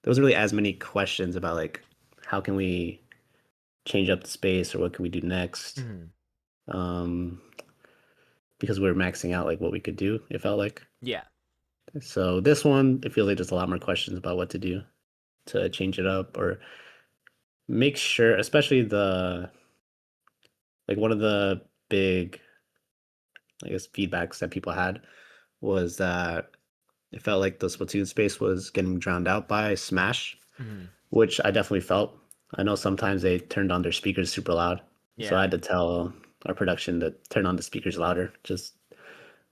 wasn't really as many questions about like how can we change up the space or what can we do next. Hmm. Um, because we were maxing out like what we could do, it felt like. Yeah. So this one, it feels like there's a lot more questions about what to do to change it up or make sure, especially the like one of the big, I guess, feedbacks that people had was that it felt like the Splatoon space was getting drowned out by Smash, Hmm. which I definitely felt. I know sometimes they turned on their speakers super loud, so I Yeah. had to tell our production to turn on the speakers louder. Just,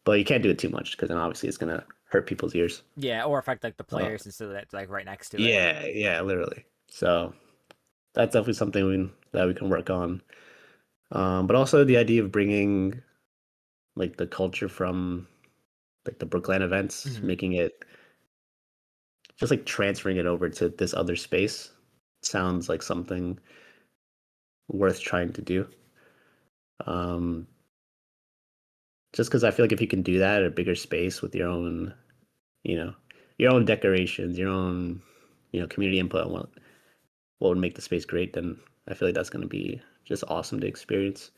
but you can't do it too much because then obviously it's gonna hurt people's ears. Yeah, or affect like the Uh, players instead of that like right next to it. yeah, yeah, literally. So that's definitely something that we can work on. But also the idea of bringing like the culture from like the Brookland events, Hmm. making it just like transferring it over to this other space sounds like something worth trying to do. Um, just because I feel like if you can do that at a bigger space with your own, you know, your own decorations, your own, community input on what would make the space great, then I feel like that's going to be just awesome to experience.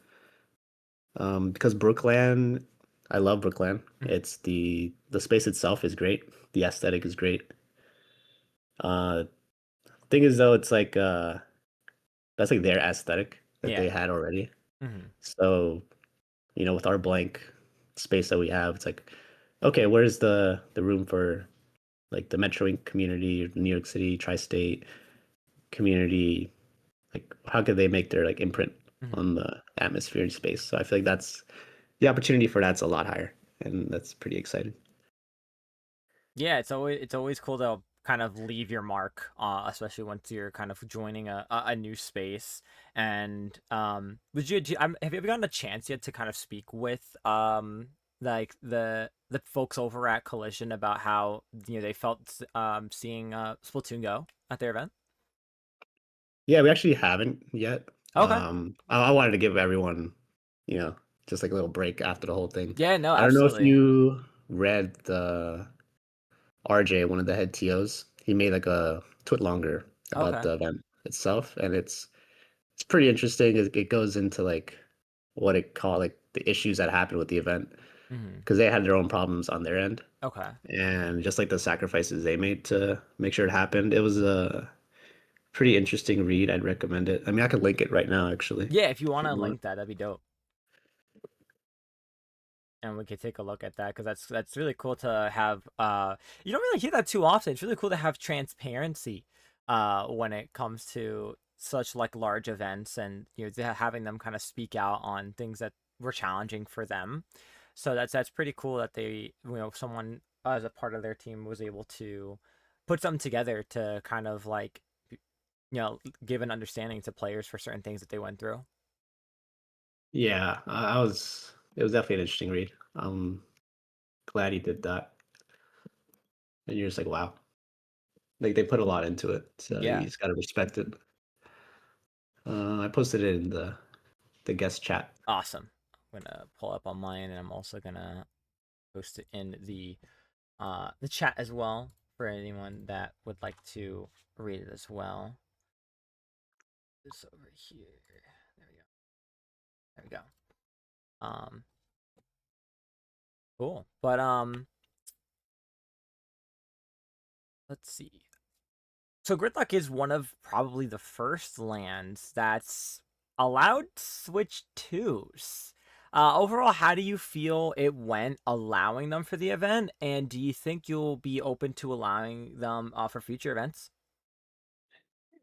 Because Brookland, I love Brookland. Hmm. It's the space itself is great. The aesthetic is great. Uh, thing is though, it's like that's like their aesthetic that Yeah. they had already. Hmm. So, with our blank space that we have, it's like, okay, where's the room for like the Metro Inc. community, New York City, tri-state community? Like, how could they make their like imprint Hmm. on the atmosphere and space? So I feel like that's the opportunity for that's a lot higher, and that's pretty exciting. Yeah, it's always cool to kind of leave your mark, especially once you're kind of joining a new space. And have you ever gotten a chance yet to kind of speak with like the folks over at Collision about how they felt seeing Splatoon go at their event? Yeah, we actually haven't yet. Okay. I wanted to give everyone, you know, just like a little break after the whole thing. Yeah, no, I don't know if absolutely. you read the RJ, one of the head TOs. He made like a tweet longer about Okay. the event itself, and it's pretty interesting. It goes into like what it called like the issues that happened with the event Hmm. because they had their own problems on their end, Okay. and just like the sacrifices they made to make sure it happened. It was a pretty interesting read. I'd recommend it. I mean, I could link it right now, actually, Yeah, if you want if to you want. link that, that'd be dope. And we could take a look at that because that's really cool to have. You don't really hear that too often. It's really cool to have transparency when it comes to such like large events, and having them kind of speak out on things that were challenging for them. So that's pretty cool that they, someone as a part of their team was able to put something together to kind of like give an understanding to players for certain things that they went through. Yeah, I was. It was definitely an interesting read. I'm glad he did that, and you're just like, wow, like they put a lot into it, so you Yeah. just gotta respect it. I posted it in the guest chat. Awesome. I'm gonna pull up on mine, and I'm also gonna post it in the chat as well for anyone that would like to read it as well. This over here. There we go. There we go. Um, cool. But let's see. So Gridlock is one of probably the first lands that's allowed Switch 2s. Overall, how do you feel it went allowing them for the event? And do you think you'll be open to allowing them for future events?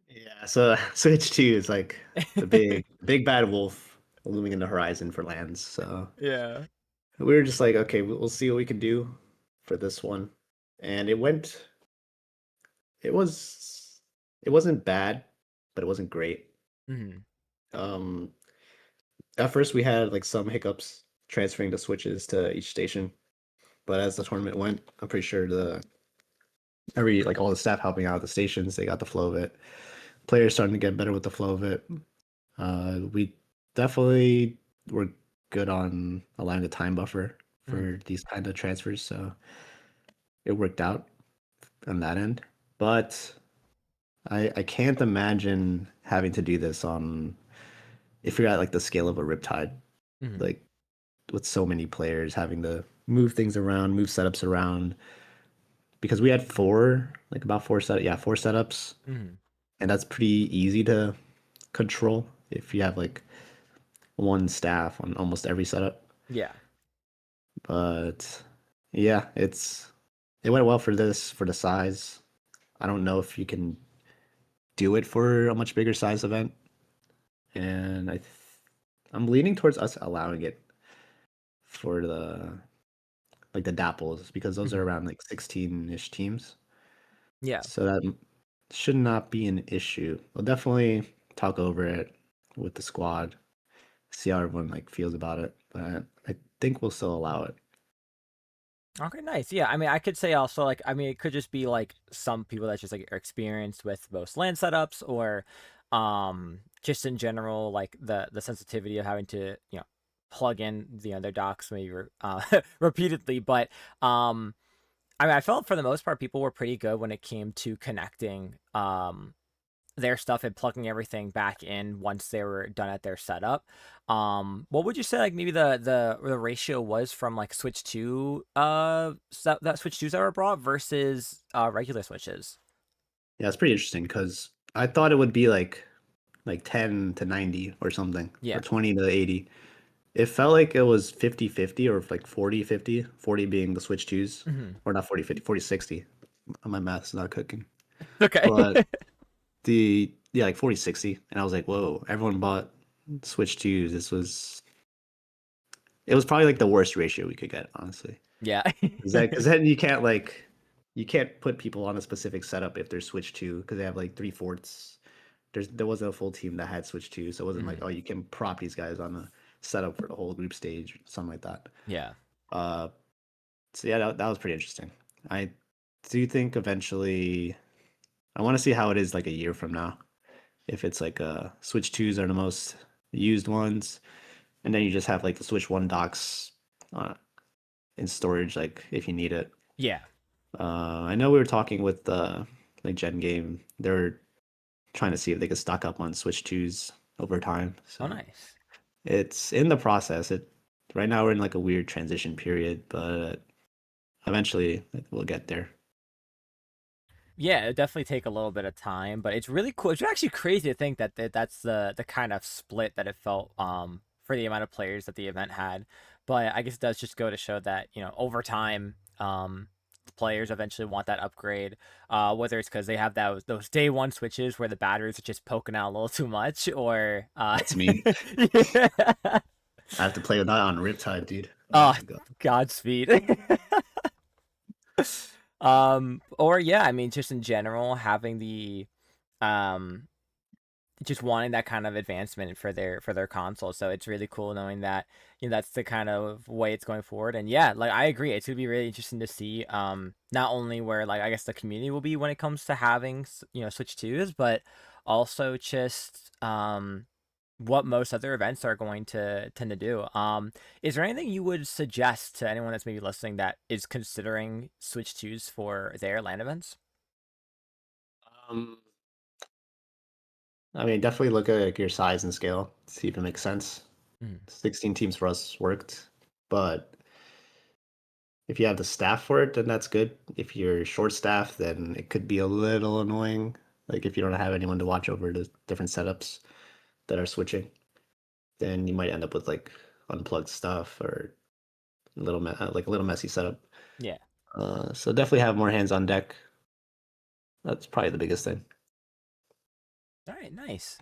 Yeah, so Switch 2 is like the big bad wolf looming in the horizon for lands. So Yeah. we were just like, okay, we'll see what we can do for this one. And it was, it wasn't bad, but it wasn't great. Hmm. Um, at first we had like some hiccups transferring the switches to each station, but as the tournament went, I'm pretty sure every like all the staff helping out at the stations, they got the flow of it. Players starting to get better with the flow of it. We definitely were good on allowing a time buffer Mm, for these kind of transfers, so it worked out on that end. But I can't imagine having to do this on if you're at like the scale of a Riptide, mm, like with so many players having to move things around, move setups around. Because we had four, like about four setups, mm. and that's pretty easy to control if you have like one staff on almost every setup. Yeah. But yeah, it went well for this for the size. I don't know if you can do it for a much bigger size event, and I'm leaning towards us allowing it for the like the Dapples because those are Mhm. around like 16-ish teams. Yeah. So that should not be an issue. We'll definitely talk over it with the squad, see how everyone like feels about it. But I think we'll still allow it. Okay, nice. Yeah, I mean, I could say also like, I mean, it could just be like some people that just like are experienced with most LAN setups, or just in general like the sensitivity of having to plug in their docks maybe repeatedly. But I mean, I felt for the most part people were pretty good when it came to connecting their stuff and plugging everything back in once they were done at their setup. What would you say like maybe the ratio was from like Switch 2 that Switch 2s that were brought versus regular Switches? Yeah, it's pretty interesting because I thought it would be like 10 to 90 or something, or Yeah. 20 to 80. It felt like it was 50-50 or like 40-50, 40 being the Switch 2s, Hmm. or not 40-50, 40-60. My math's not cooking. Okay. But yeah, like 40-60. And I was like, whoa, everyone bought Switch 2s. It was probably like the worst ratio we could get, honestly. Yeah. Because then you can't put people on a specific setup if they're Switch 2 because they have like three fourths. There wasn't a full team that had Switch 2, so it wasn't like, Mhm. oh, you can prop these guys on a setup for the whole group stage or something like that. Yeah. Uh, so yeah, that was pretty interesting. I do think eventually I want to see how it is like a year from now. If it's like Switch 2s are the most used ones, and then you just have like the Switch 1 docks uh, in storage, like if you need it. Yeah. I know we were talking with like Gen Game. They're trying to see if they could stock up on Switch 2s over time. Oh, So nice. it's in the process. It right now we're in like a weird transition period, but eventually we'll get there. Yeah, it definitely take a little bit of time, but it's really cool. It's actually crazy to think that's the kind of split that it felt for the amount of players that the event had. But I guess it does just go to show that, over time, the players eventually want that upgrade. Whether it's because they have those day one switches where the batteries are just poking out a little too much, or That's me. yeah. I have to play with that on Riptide, dude. Oh Oh, my god. Godspeed. Or yeah, I mean, just in general, having the um just wanting that kind of advancement for their console. So it's really cool knowing that that's the kind of way it's going forward. And yeah, like I agree, it's gonna be really interesting to see not only where like I guess the community will be when it comes to having Switch 2s, but also just what most other events are going to tend to do. Is there anything you would suggest to anyone that's maybe listening that is considering Switch 2s for their LAN events? Um, I mean, definitely look at like, your size and scale, see if it makes sense. Mm, 16 teams for us worked, but if you have the staff for it, then that's good. If you're short staffed, then it could be a little annoying. Like if you don't have anyone to watch over the different setups that are switching, then you might end up with like unplugged stuff or like a little messy setup. yeah. So definitely have more hands on deck. That's probably the biggest thing. All right, nice.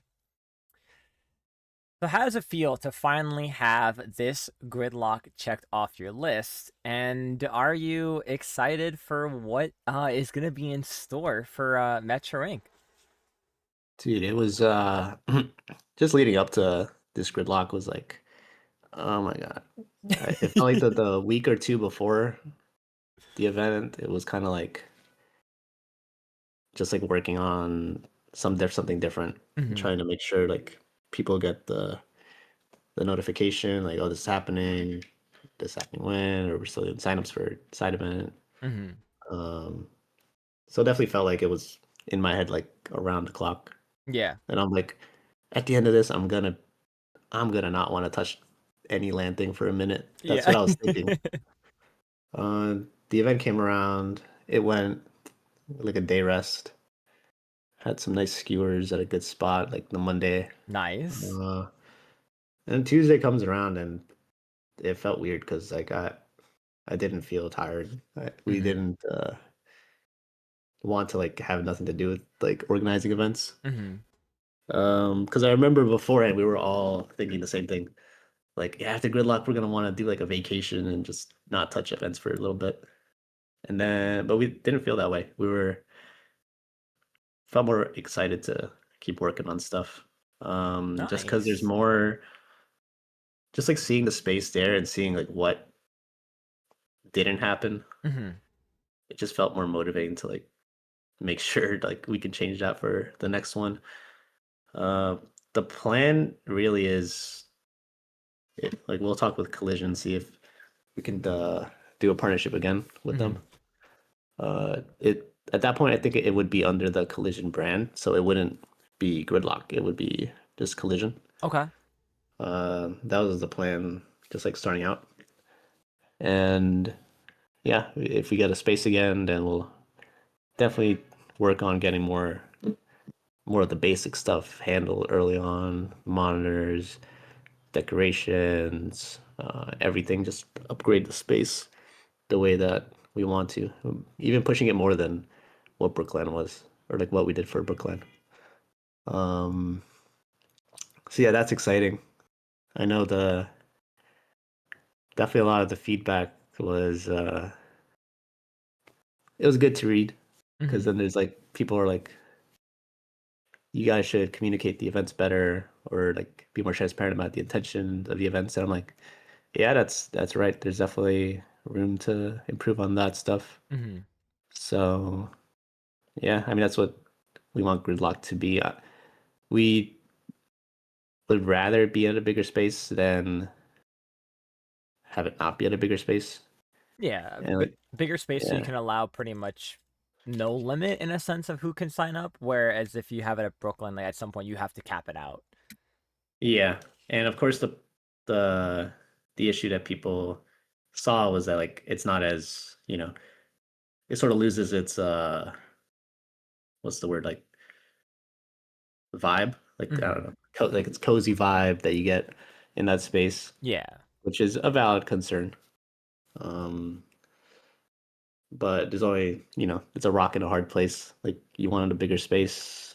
So how does it feel to finally have this gridlock checked off your list? And are you excited for what is going to be in store for Metro Inc? Dude, it was just leading up to this gridlock was like, oh my God. It felt like the week or two before the event, it was kind of like just like working on something different, and Mm-hmm. trying to make sure like people get the notification like, oh, this happening when, or we're still doing signups for side event. Mm-hmm. Um, so it definitely felt like it was in my head like around the clock, Yeah. and I'm like, at the end of this, I'm gonna not want to touch any land thing for a minute. That's Yeah. what I was thinking. The event came around. It went like a day rest. Had some nice skewers at a good spot, like the Monday. Nice. Uh, and Tuesday comes around, and it felt weird because I didn't feel tired. We Mm-hmm. didn't want to like have nothing to do with like organizing events. Mm-hmm. Because I remember beforehand we were all thinking the same thing. Like, yeah, after Gridlock, we're gonna want to do like a vacation and just not touch events for a little bit. And then, but we didn't feel that way. We were felt more excited to keep working on stuff. Just because there's Nice. more, just like seeing the space there and seeing like what didn't happen, Mm-hmm. it just felt more motivating to like make sure like we can change that for the next one. Uh, the plan really is like we'll talk with Collision, see if we can do a partnership again with them. Mm-hmm. It at that point I think it would be under the Collision brand, so it wouldn't be Gridlock. It would be just Collision. Okay. That was the plan, just like starting out. And yeah, if we get a space again, then we'll definitely work on getting more of the basic stuff handled early on, monitors, decorations, everything. Just upgrade the space the way that we want to. Even pushing it more than what Brookland was, or like what we did for Brookland. Um, so yeah, that's exciting. I know the definitely a lot of the feedback was it was good to read because Mm-hmm. then there's like people are like, you guys should communicate the events better or like be more transparent about the intention of the events. And I'm like, yeah, that's right. There's definitely room to improve on that stuff. Mm-hmm. So yeah, I mean that's what we want Gridlock to be. We would rather be at a bigger space than have it not be at a bigger space. Yeah. And like, Bigger space so you yeah, can allow pretty much no limit in a sense of who can sign up. Whereas if you have it at Brooklyn, like at some point you have to cap it out. yeah, and of course the the issue that people saw was that like it's not as it sort of loses its what's the word, like vibe, like I don't Mm-hmm. know, like it's cozy vibe that you get in that space, Yeah. which is a valid concern. Um, but there's only it's a rock in a hard place. Like you wanted a bigger space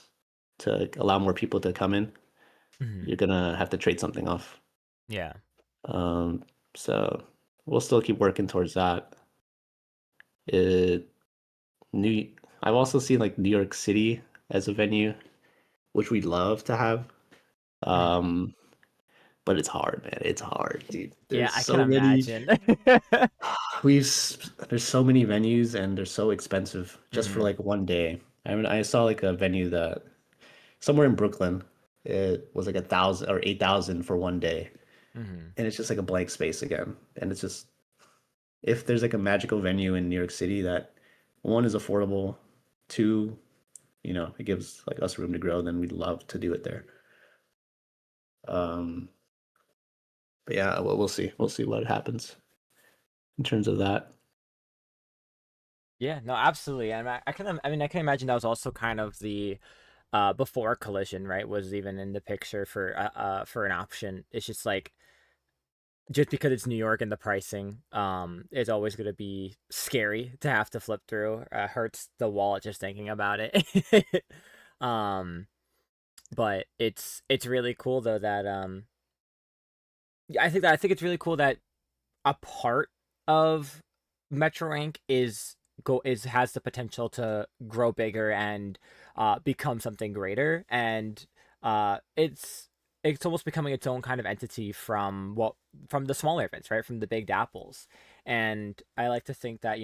to like, allow more people to come in. Mm-hmm. You're gonna have to trade something off. Yeah. Um, so we'll still keep working towards that. It New I've also seen like New York City as a venue, which we'd love to have. Mm-hmm. Um, but it's hard, man. It's hard, dude. Yeah, There's I can so many imagine. there's so many venues and they're so expensive just for Mm-hmm. like one day. I mean, I saw like a venue that somewhere in Brooklyn, it was like 1,000 or 8,000 for one day, Mm-hmm. and it's just like a blank space again. And it's just if there's like a magical venue in New York City that one is affordable, two, it gives like us room to grow, then we'd love to do it there. Um, but yeah, we'll see. We'll see what happens in terms of that. Yeah, no, absolutely. And I mean, I can imagine that was also kind of the before Collision, right? Was even in the picture for an option. It's just like just because it's New York and the pricing is always going to be scary to have to flip through. Hurts the wallet just thinking about it. um, but it's really cool though that yeah, I think it's really cool that a part of Metro Inc. is has the potential to grow bigger and become something greater, and it's almost becoming its own kind of entity from the smaller events, right? From the big dapples. And I like to think that,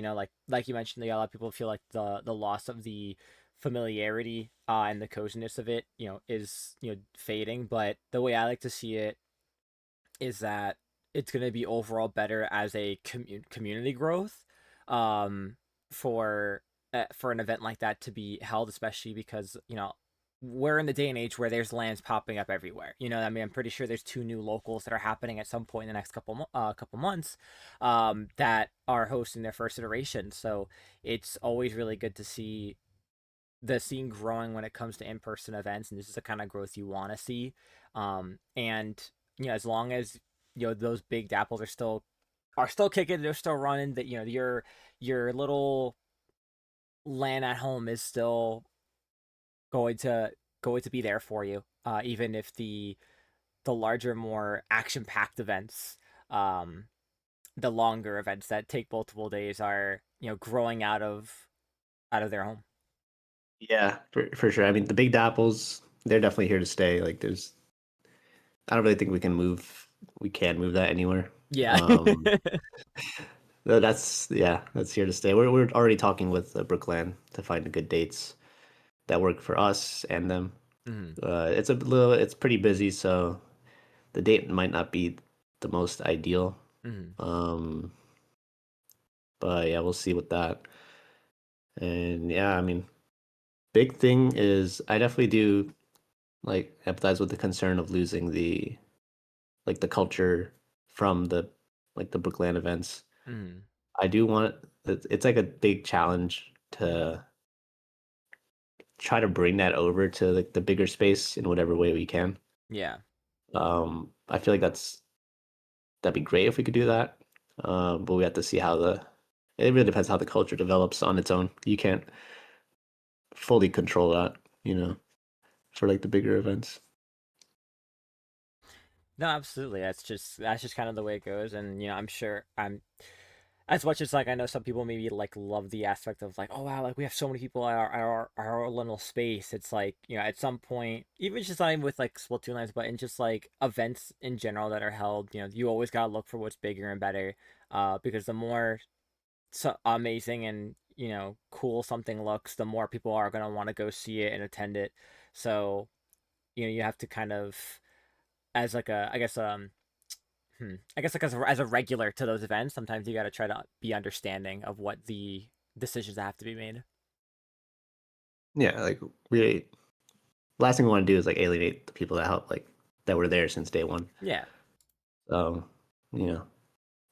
like you mentioned, a lot of people feel like the loss of the familiarity and the coziness of it, is fading. But the way I like to see it is that it's going to be overall better as a community growth, um, for an event like that to be held, especially because we're in the day and age where there's lands popping up everywhere. I mean, I'm pretty sure there's two new locals that are happening at some point in the next couple months, that are hosting their first iteration. So it's always really good to see the scene growing when it comes to in-person events, and this is the kind of growth you want to see. And as long as those big dapples are still kicking, they're still running, that your little LAN at home is still going to be there for you, even if the larger, more action-packed events, um the longer events that take multiple days, are growing out of their home. Yeah, for sure. I mean, the big dapples, they're definitely here to stay. Like, I don't really think we can move that anywhere. Yeah. Um, that's here to stay. We're already talking with Brookland to find good dates that work for us and them. Hmm. It's pretty busy, so the date might not be the most ideal. Hmm. Um, but yeah, we'll see with that. And yeah, I mean, big thing is I definitely do like empathize with the concern of losing the culture from the Brookland events. Hmm. I do want it's like a big challenge to try to bring that over to like the bigger space in whatever way we can. Yeah. I feel like that'd be great if we could do that. But we have to see how it really depends how the culture develops on its own. You can't fully control that, for like the bigger events. No, absolutely. That's just kind of the way it goes, and I'm sure I'm as much as, like, I know some people maybe like love the aspect of, like, oh wow, like we have so many people at our little space. It's like, at some point, even just not even with like Splatoon lines, but in just like events in general that are held, you always gotta look for what's bigger and better, because the more amazing and cool something looks, the more people are gonna want to go see it and attend it. So you have to kind of, as like a, I guess, like, as a regular to those events, sometimes you got to try to be understanding of what the decisions that have to be made. Yeah, like we last thing we want to do is like alienate the people that help like that were there since day one. Yeah. So, you know,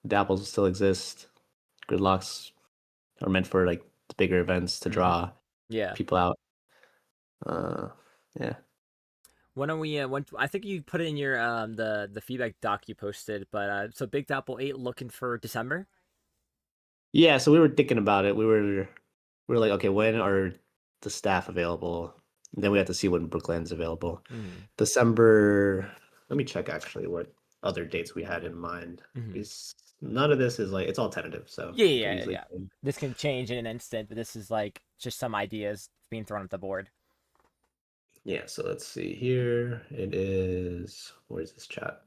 Dapples still exist. Gridlocks are meant for like the bigger events to Hmm. draw Yeah. people out. Uh, yeah. When are we? When I think you put it in your the feedback doc you posted, but so Big Apple 8 looking for December. Yeah, so we were thinking about it. We were like, okay, when are the staff available? And then we have to see when Brookland's available. Hmm. December, let me check actually what other dates we had in mind. Hmm. Because none of this is like it's all tentative, so Yeah, it could yeah, yeah, easily yeah. change. This can change in an instant, but this is like just some ideas being thrown at the board. Yeah, so let's see here. It is where's this chat?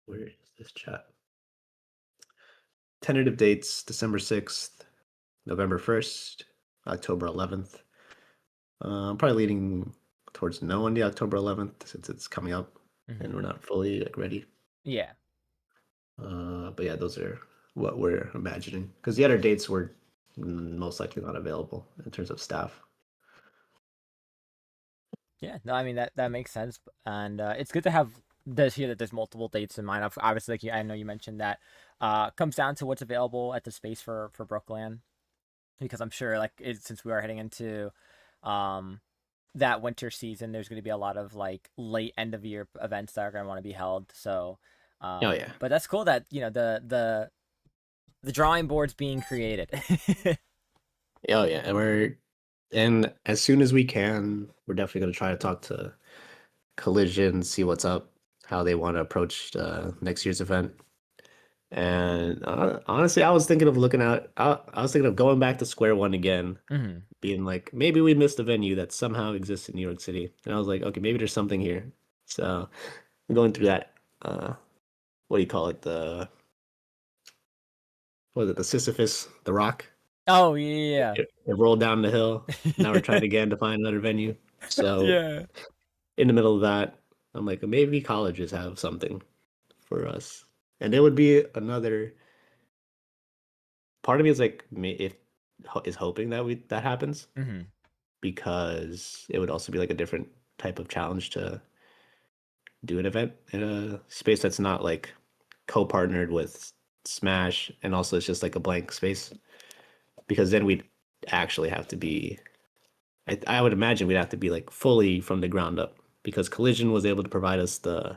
Where is this chat? Tentative dates December 6th, November 1st, October 11th. I'm probably leaning towards no on the October 11th since it's coming up and Hmm. we're not fully like ready. Yeah. But yeah, those are what we're imagining because the other dates were most likely not available in terms of staff. Yeah, no, I mean that makes sense, and it's good to have this here that there's multiple dates in mind. Obviously, like I know you mentioned that, comes down to what's available at the space for Brooklyn, because I'm sure, like, since we are heading into, um, that winter season, there's going to be a lot of like late end of year events that are going to want to be held. So, Oh yeah, but that's cool that the drawing board's being created. oh yeah, and as soon as we can, we're definitely going to try to talk to Collision, see what's up, how they want to approach next year's event. And honestly, I was thinking of I was thinking of going back to square one again, Hmm. being like, maybe we missed a venue that somehow exists in New York City. And I was like, okay, maybe there's something here. So I'm going through that. What do you call it? What is it? The Sisyphus, the rock. Oh yeah, It rolled down the hill. Now we're trying yeah, again to find another venue. So yeah. in the middle of that, I'm like, maybe colleges have something for us, and it would be another part of me is like, if is hoping that we that happens Hmm. because it would also be like a different type of challenge to do an event in a space that's not like co-partnered with Smash, and also it's just like a blank space because then we'd actually have to be. I would imagine we'd have to be like fully from the ground up because Collision was able to provide us the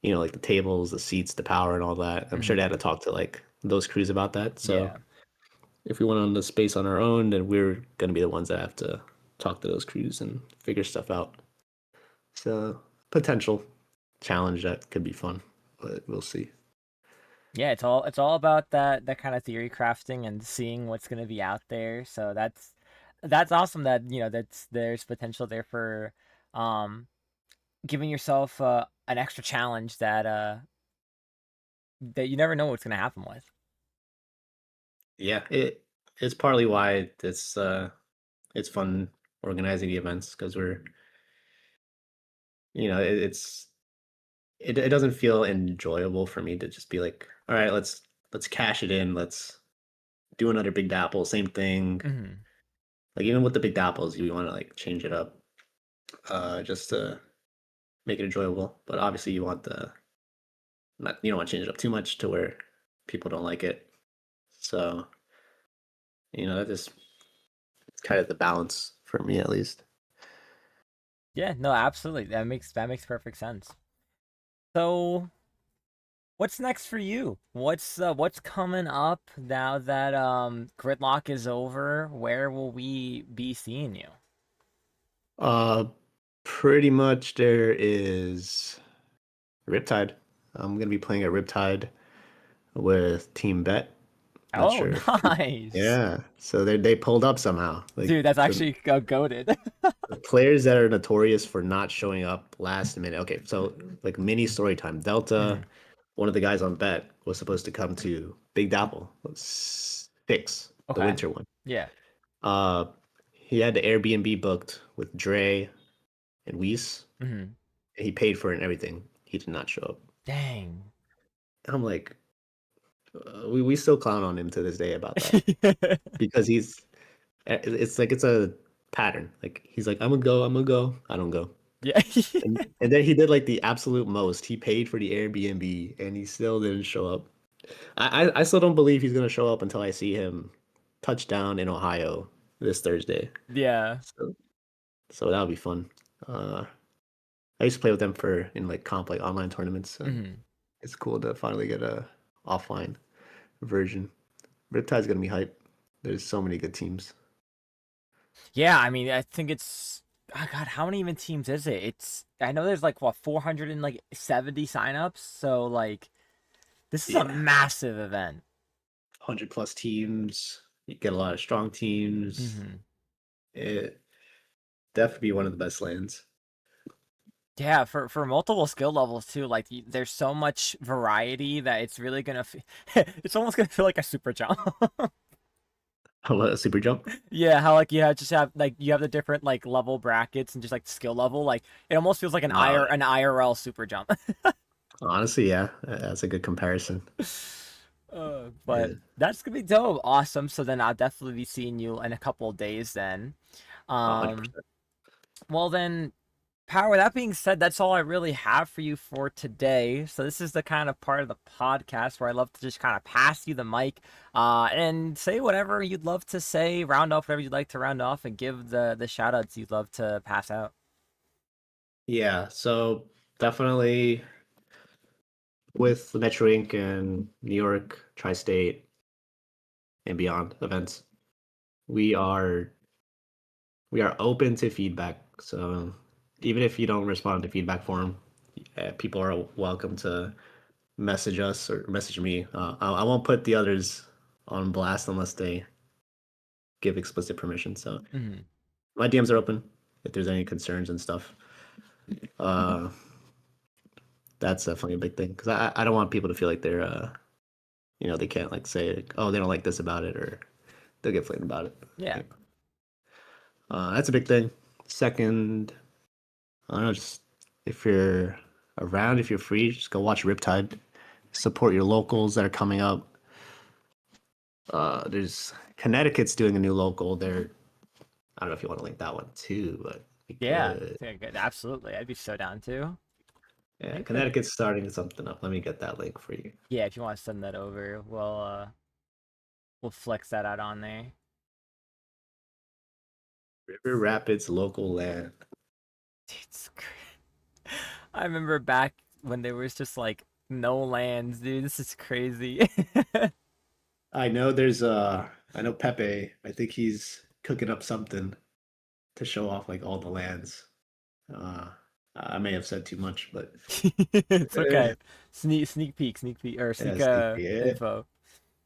like the tables, the seats, the power, and all that. I'm sure they Hmm. had to talk to like those crews about that. So Yeah. if we went on the space on our own, then we're gonna be the ones that have to talk to those crews and figure stuff out. So potential challenge that could be fun, but we'll see. Yeah, it's all about that kind of theory crafting and seeing what's going to be out there. So that's awesome that, that's there's potential there for um giving yourself an extra challenge that you never know what's going to happen with. Yeah, it's partly why it's fun organizing the events because it's it doesn't feel enjoyable for me to just be like, all right, let's cash it in, let's do another Big Dapple, same thing. Hmm. Like even with the Big Dapples, you want to like change it up, just to make it enjoyable. But obviously, you want the not you don't want to change it up too much to where people don't like it. So that is kind of the balance for me at least. Yeah, no, absolutely. That makes perfect sense. So, what's next for you? What's coming up now that Gridlock is over? Where will we be seeing you? Uh, Pretty much there is Riptide. I'm gonna be playing at Riptide with Team Bet. Not Oh, sure if nice. yeah. So they pulled up somehow. Like Dude, that's the actually goaded. the players that are notorious for not showing up last minute. Okay, so like mini story time. Delta, Hmm. one of the guys on Bet was supposed to come to Big Dapple six, the Okay. winter one. Yeah. Uh, he had the Airbnb booked with Dre and Weiss. Hmm. And he paid for it and everything. He did not show up. Dang. And I'm like, we still clown on him to this day about that because it's like it's a pattern. Like he's like, I'm gonna go. I don't go. Yeah. And then he did like the absolute most. He paid for the Airbnb and he still didn't show up. I still don't believe he's gonna show up until I see him touchdown in Ohio this Thursday. Yeah. So so that'll be fun. Uh, I used to play with them for in like comp like online tournaments, and Hmm. it's cool to finally get a offline version. Riptide's gonna be hype. There's so many good teams. Yeah, I mean, I think it's, oh God, how many even teams is it? I know there's like what 470 signups, so like this is a Yeah, massive event. 100 plus teams. You get a lot of strong teams. Hmm. It definitely be one of the best lands. Yeah, for multiple skill levels too. Like there's so much variety that it's really gonna it's almost gonna feel like a super jump. How about a super jump? Yeah, how like you have the different like level brackets and just like skill level. Like it almost feels like Uh, an IRL super jump. Honestly, yeah, that's a good comparison. But Yeah, that's gonna be dope. Awesome. So then I'll definitely be seeing you in a couple of days then. Um, 100%. well then, Power, that being said, that's all I really have for you for today. So this is the kind of part of the podcast where I love to just kind of pass you the mic, and say whatever you'd love to say, round off whatever you'd like to round off, and give the shout outs you'd love to pass out. Yeah, so definitely with the Metro Inc. and New York, Tri-State, and beyond events, we are we are open to feedback. So even if you don't respond to feedback form, people are welcome to message us or message me. I won't put the others on blast unless they give explicit permission. So Hmm. my DMs are open if there's any concerns and stuff. Uh, that's definitely a big thing because I don't want people to feel like they're they can't like say like, oh, they don't like this about it or they'll get flamed about it. Yeah. Yeah. That's a big thing. Second, I don't know, just if you're around, if you're free, just go watch Riptide. Support your locals that are coming up. There's Connecticut's doing a new local. I don't know if you want to link that one too, but we Yeah. could. Absolutely. I'd be so down too. I Yeah, think that. Connecticut's starting something up. Let me get that link for you. Yeah. If you want to send that over, we'll flex that out on there. River Rapids local land. It's I remember back when there was just like no lands, dude. This is crazy. I know I know Pepe. I think he's cooking up something to show off like all the lands. Uh, I may have said too much, but It's eh, okay. Sneak peek, or yeah, sneak sneak peek. info.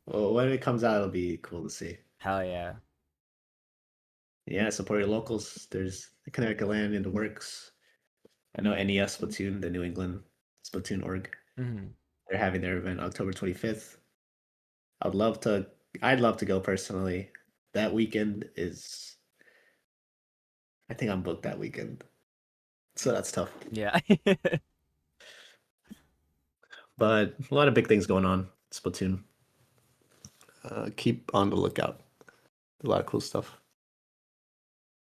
Well, when it comes out, it'll be cool to see. Hell yeah. Yeah, support your locals. There's the Connecticut land in the works. I know NES Splatoon, the New England Splatoon org. Hmm. They're having their event October 25th. I'd love to I'd love to go personally. That weekend is I think I'm booked that weekend. So that's tough. Yeah. But a lot of big things going on. Splatoon. Keep on the lookout. A lot of cool stuff.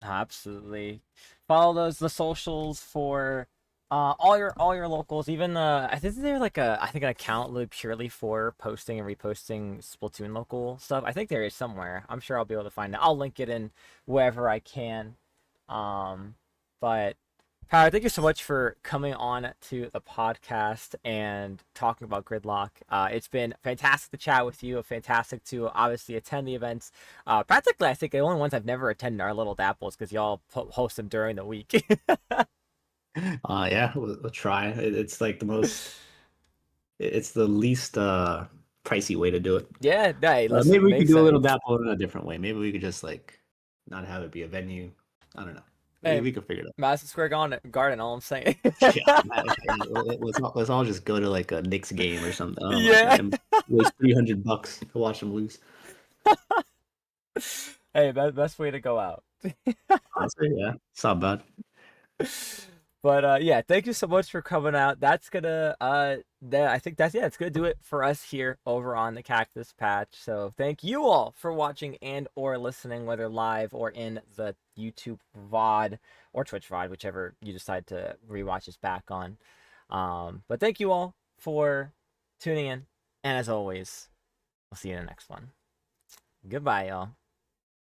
Absolutely. Follow the socials for all your locals. Even I think there's like I think an account literally purely for posting and reposting Splatoon local stuff. I think there is somewhere. I'm sure I'll be able to find it. I'll link it in wherever I can. Um, but Power, thank you so much for coming on to the podcast and talking about Gridlock. It's been fantastic to chat with you. Fantastic to obviously attend the events. Practically, I think the only ones I've never attended are Little Dapples because y'all host them during the week. Yeah, we'll try. It's like it's the least pricey way to do it. Yeah, hey, Maybe listen, we could makes do a little sense. dapple in a different way. Maybe we could just like not have it be a venue. I don't know. Hey, We could figure it out. Madison Square Garden, all I'm saying. Yeah, let's all just go to like a Knicks game or something. Oh my Yeah. God, and waste $300 to watch them lose. Hey, best way to go out. Honestly, yeah, it's not bad. But yeah, thank you so much for coming out. That's gonna I think that's yeah, it's gonna do it for us here over on the Cactus Patch. So thank you all for watching and or listening, whether live or in the YouTube VOD or Twitch VOD, whichever you decide to rewatch us back on. But thank you all for tuning in, and as always, we'll see you in the next one. Goodbye, y'all.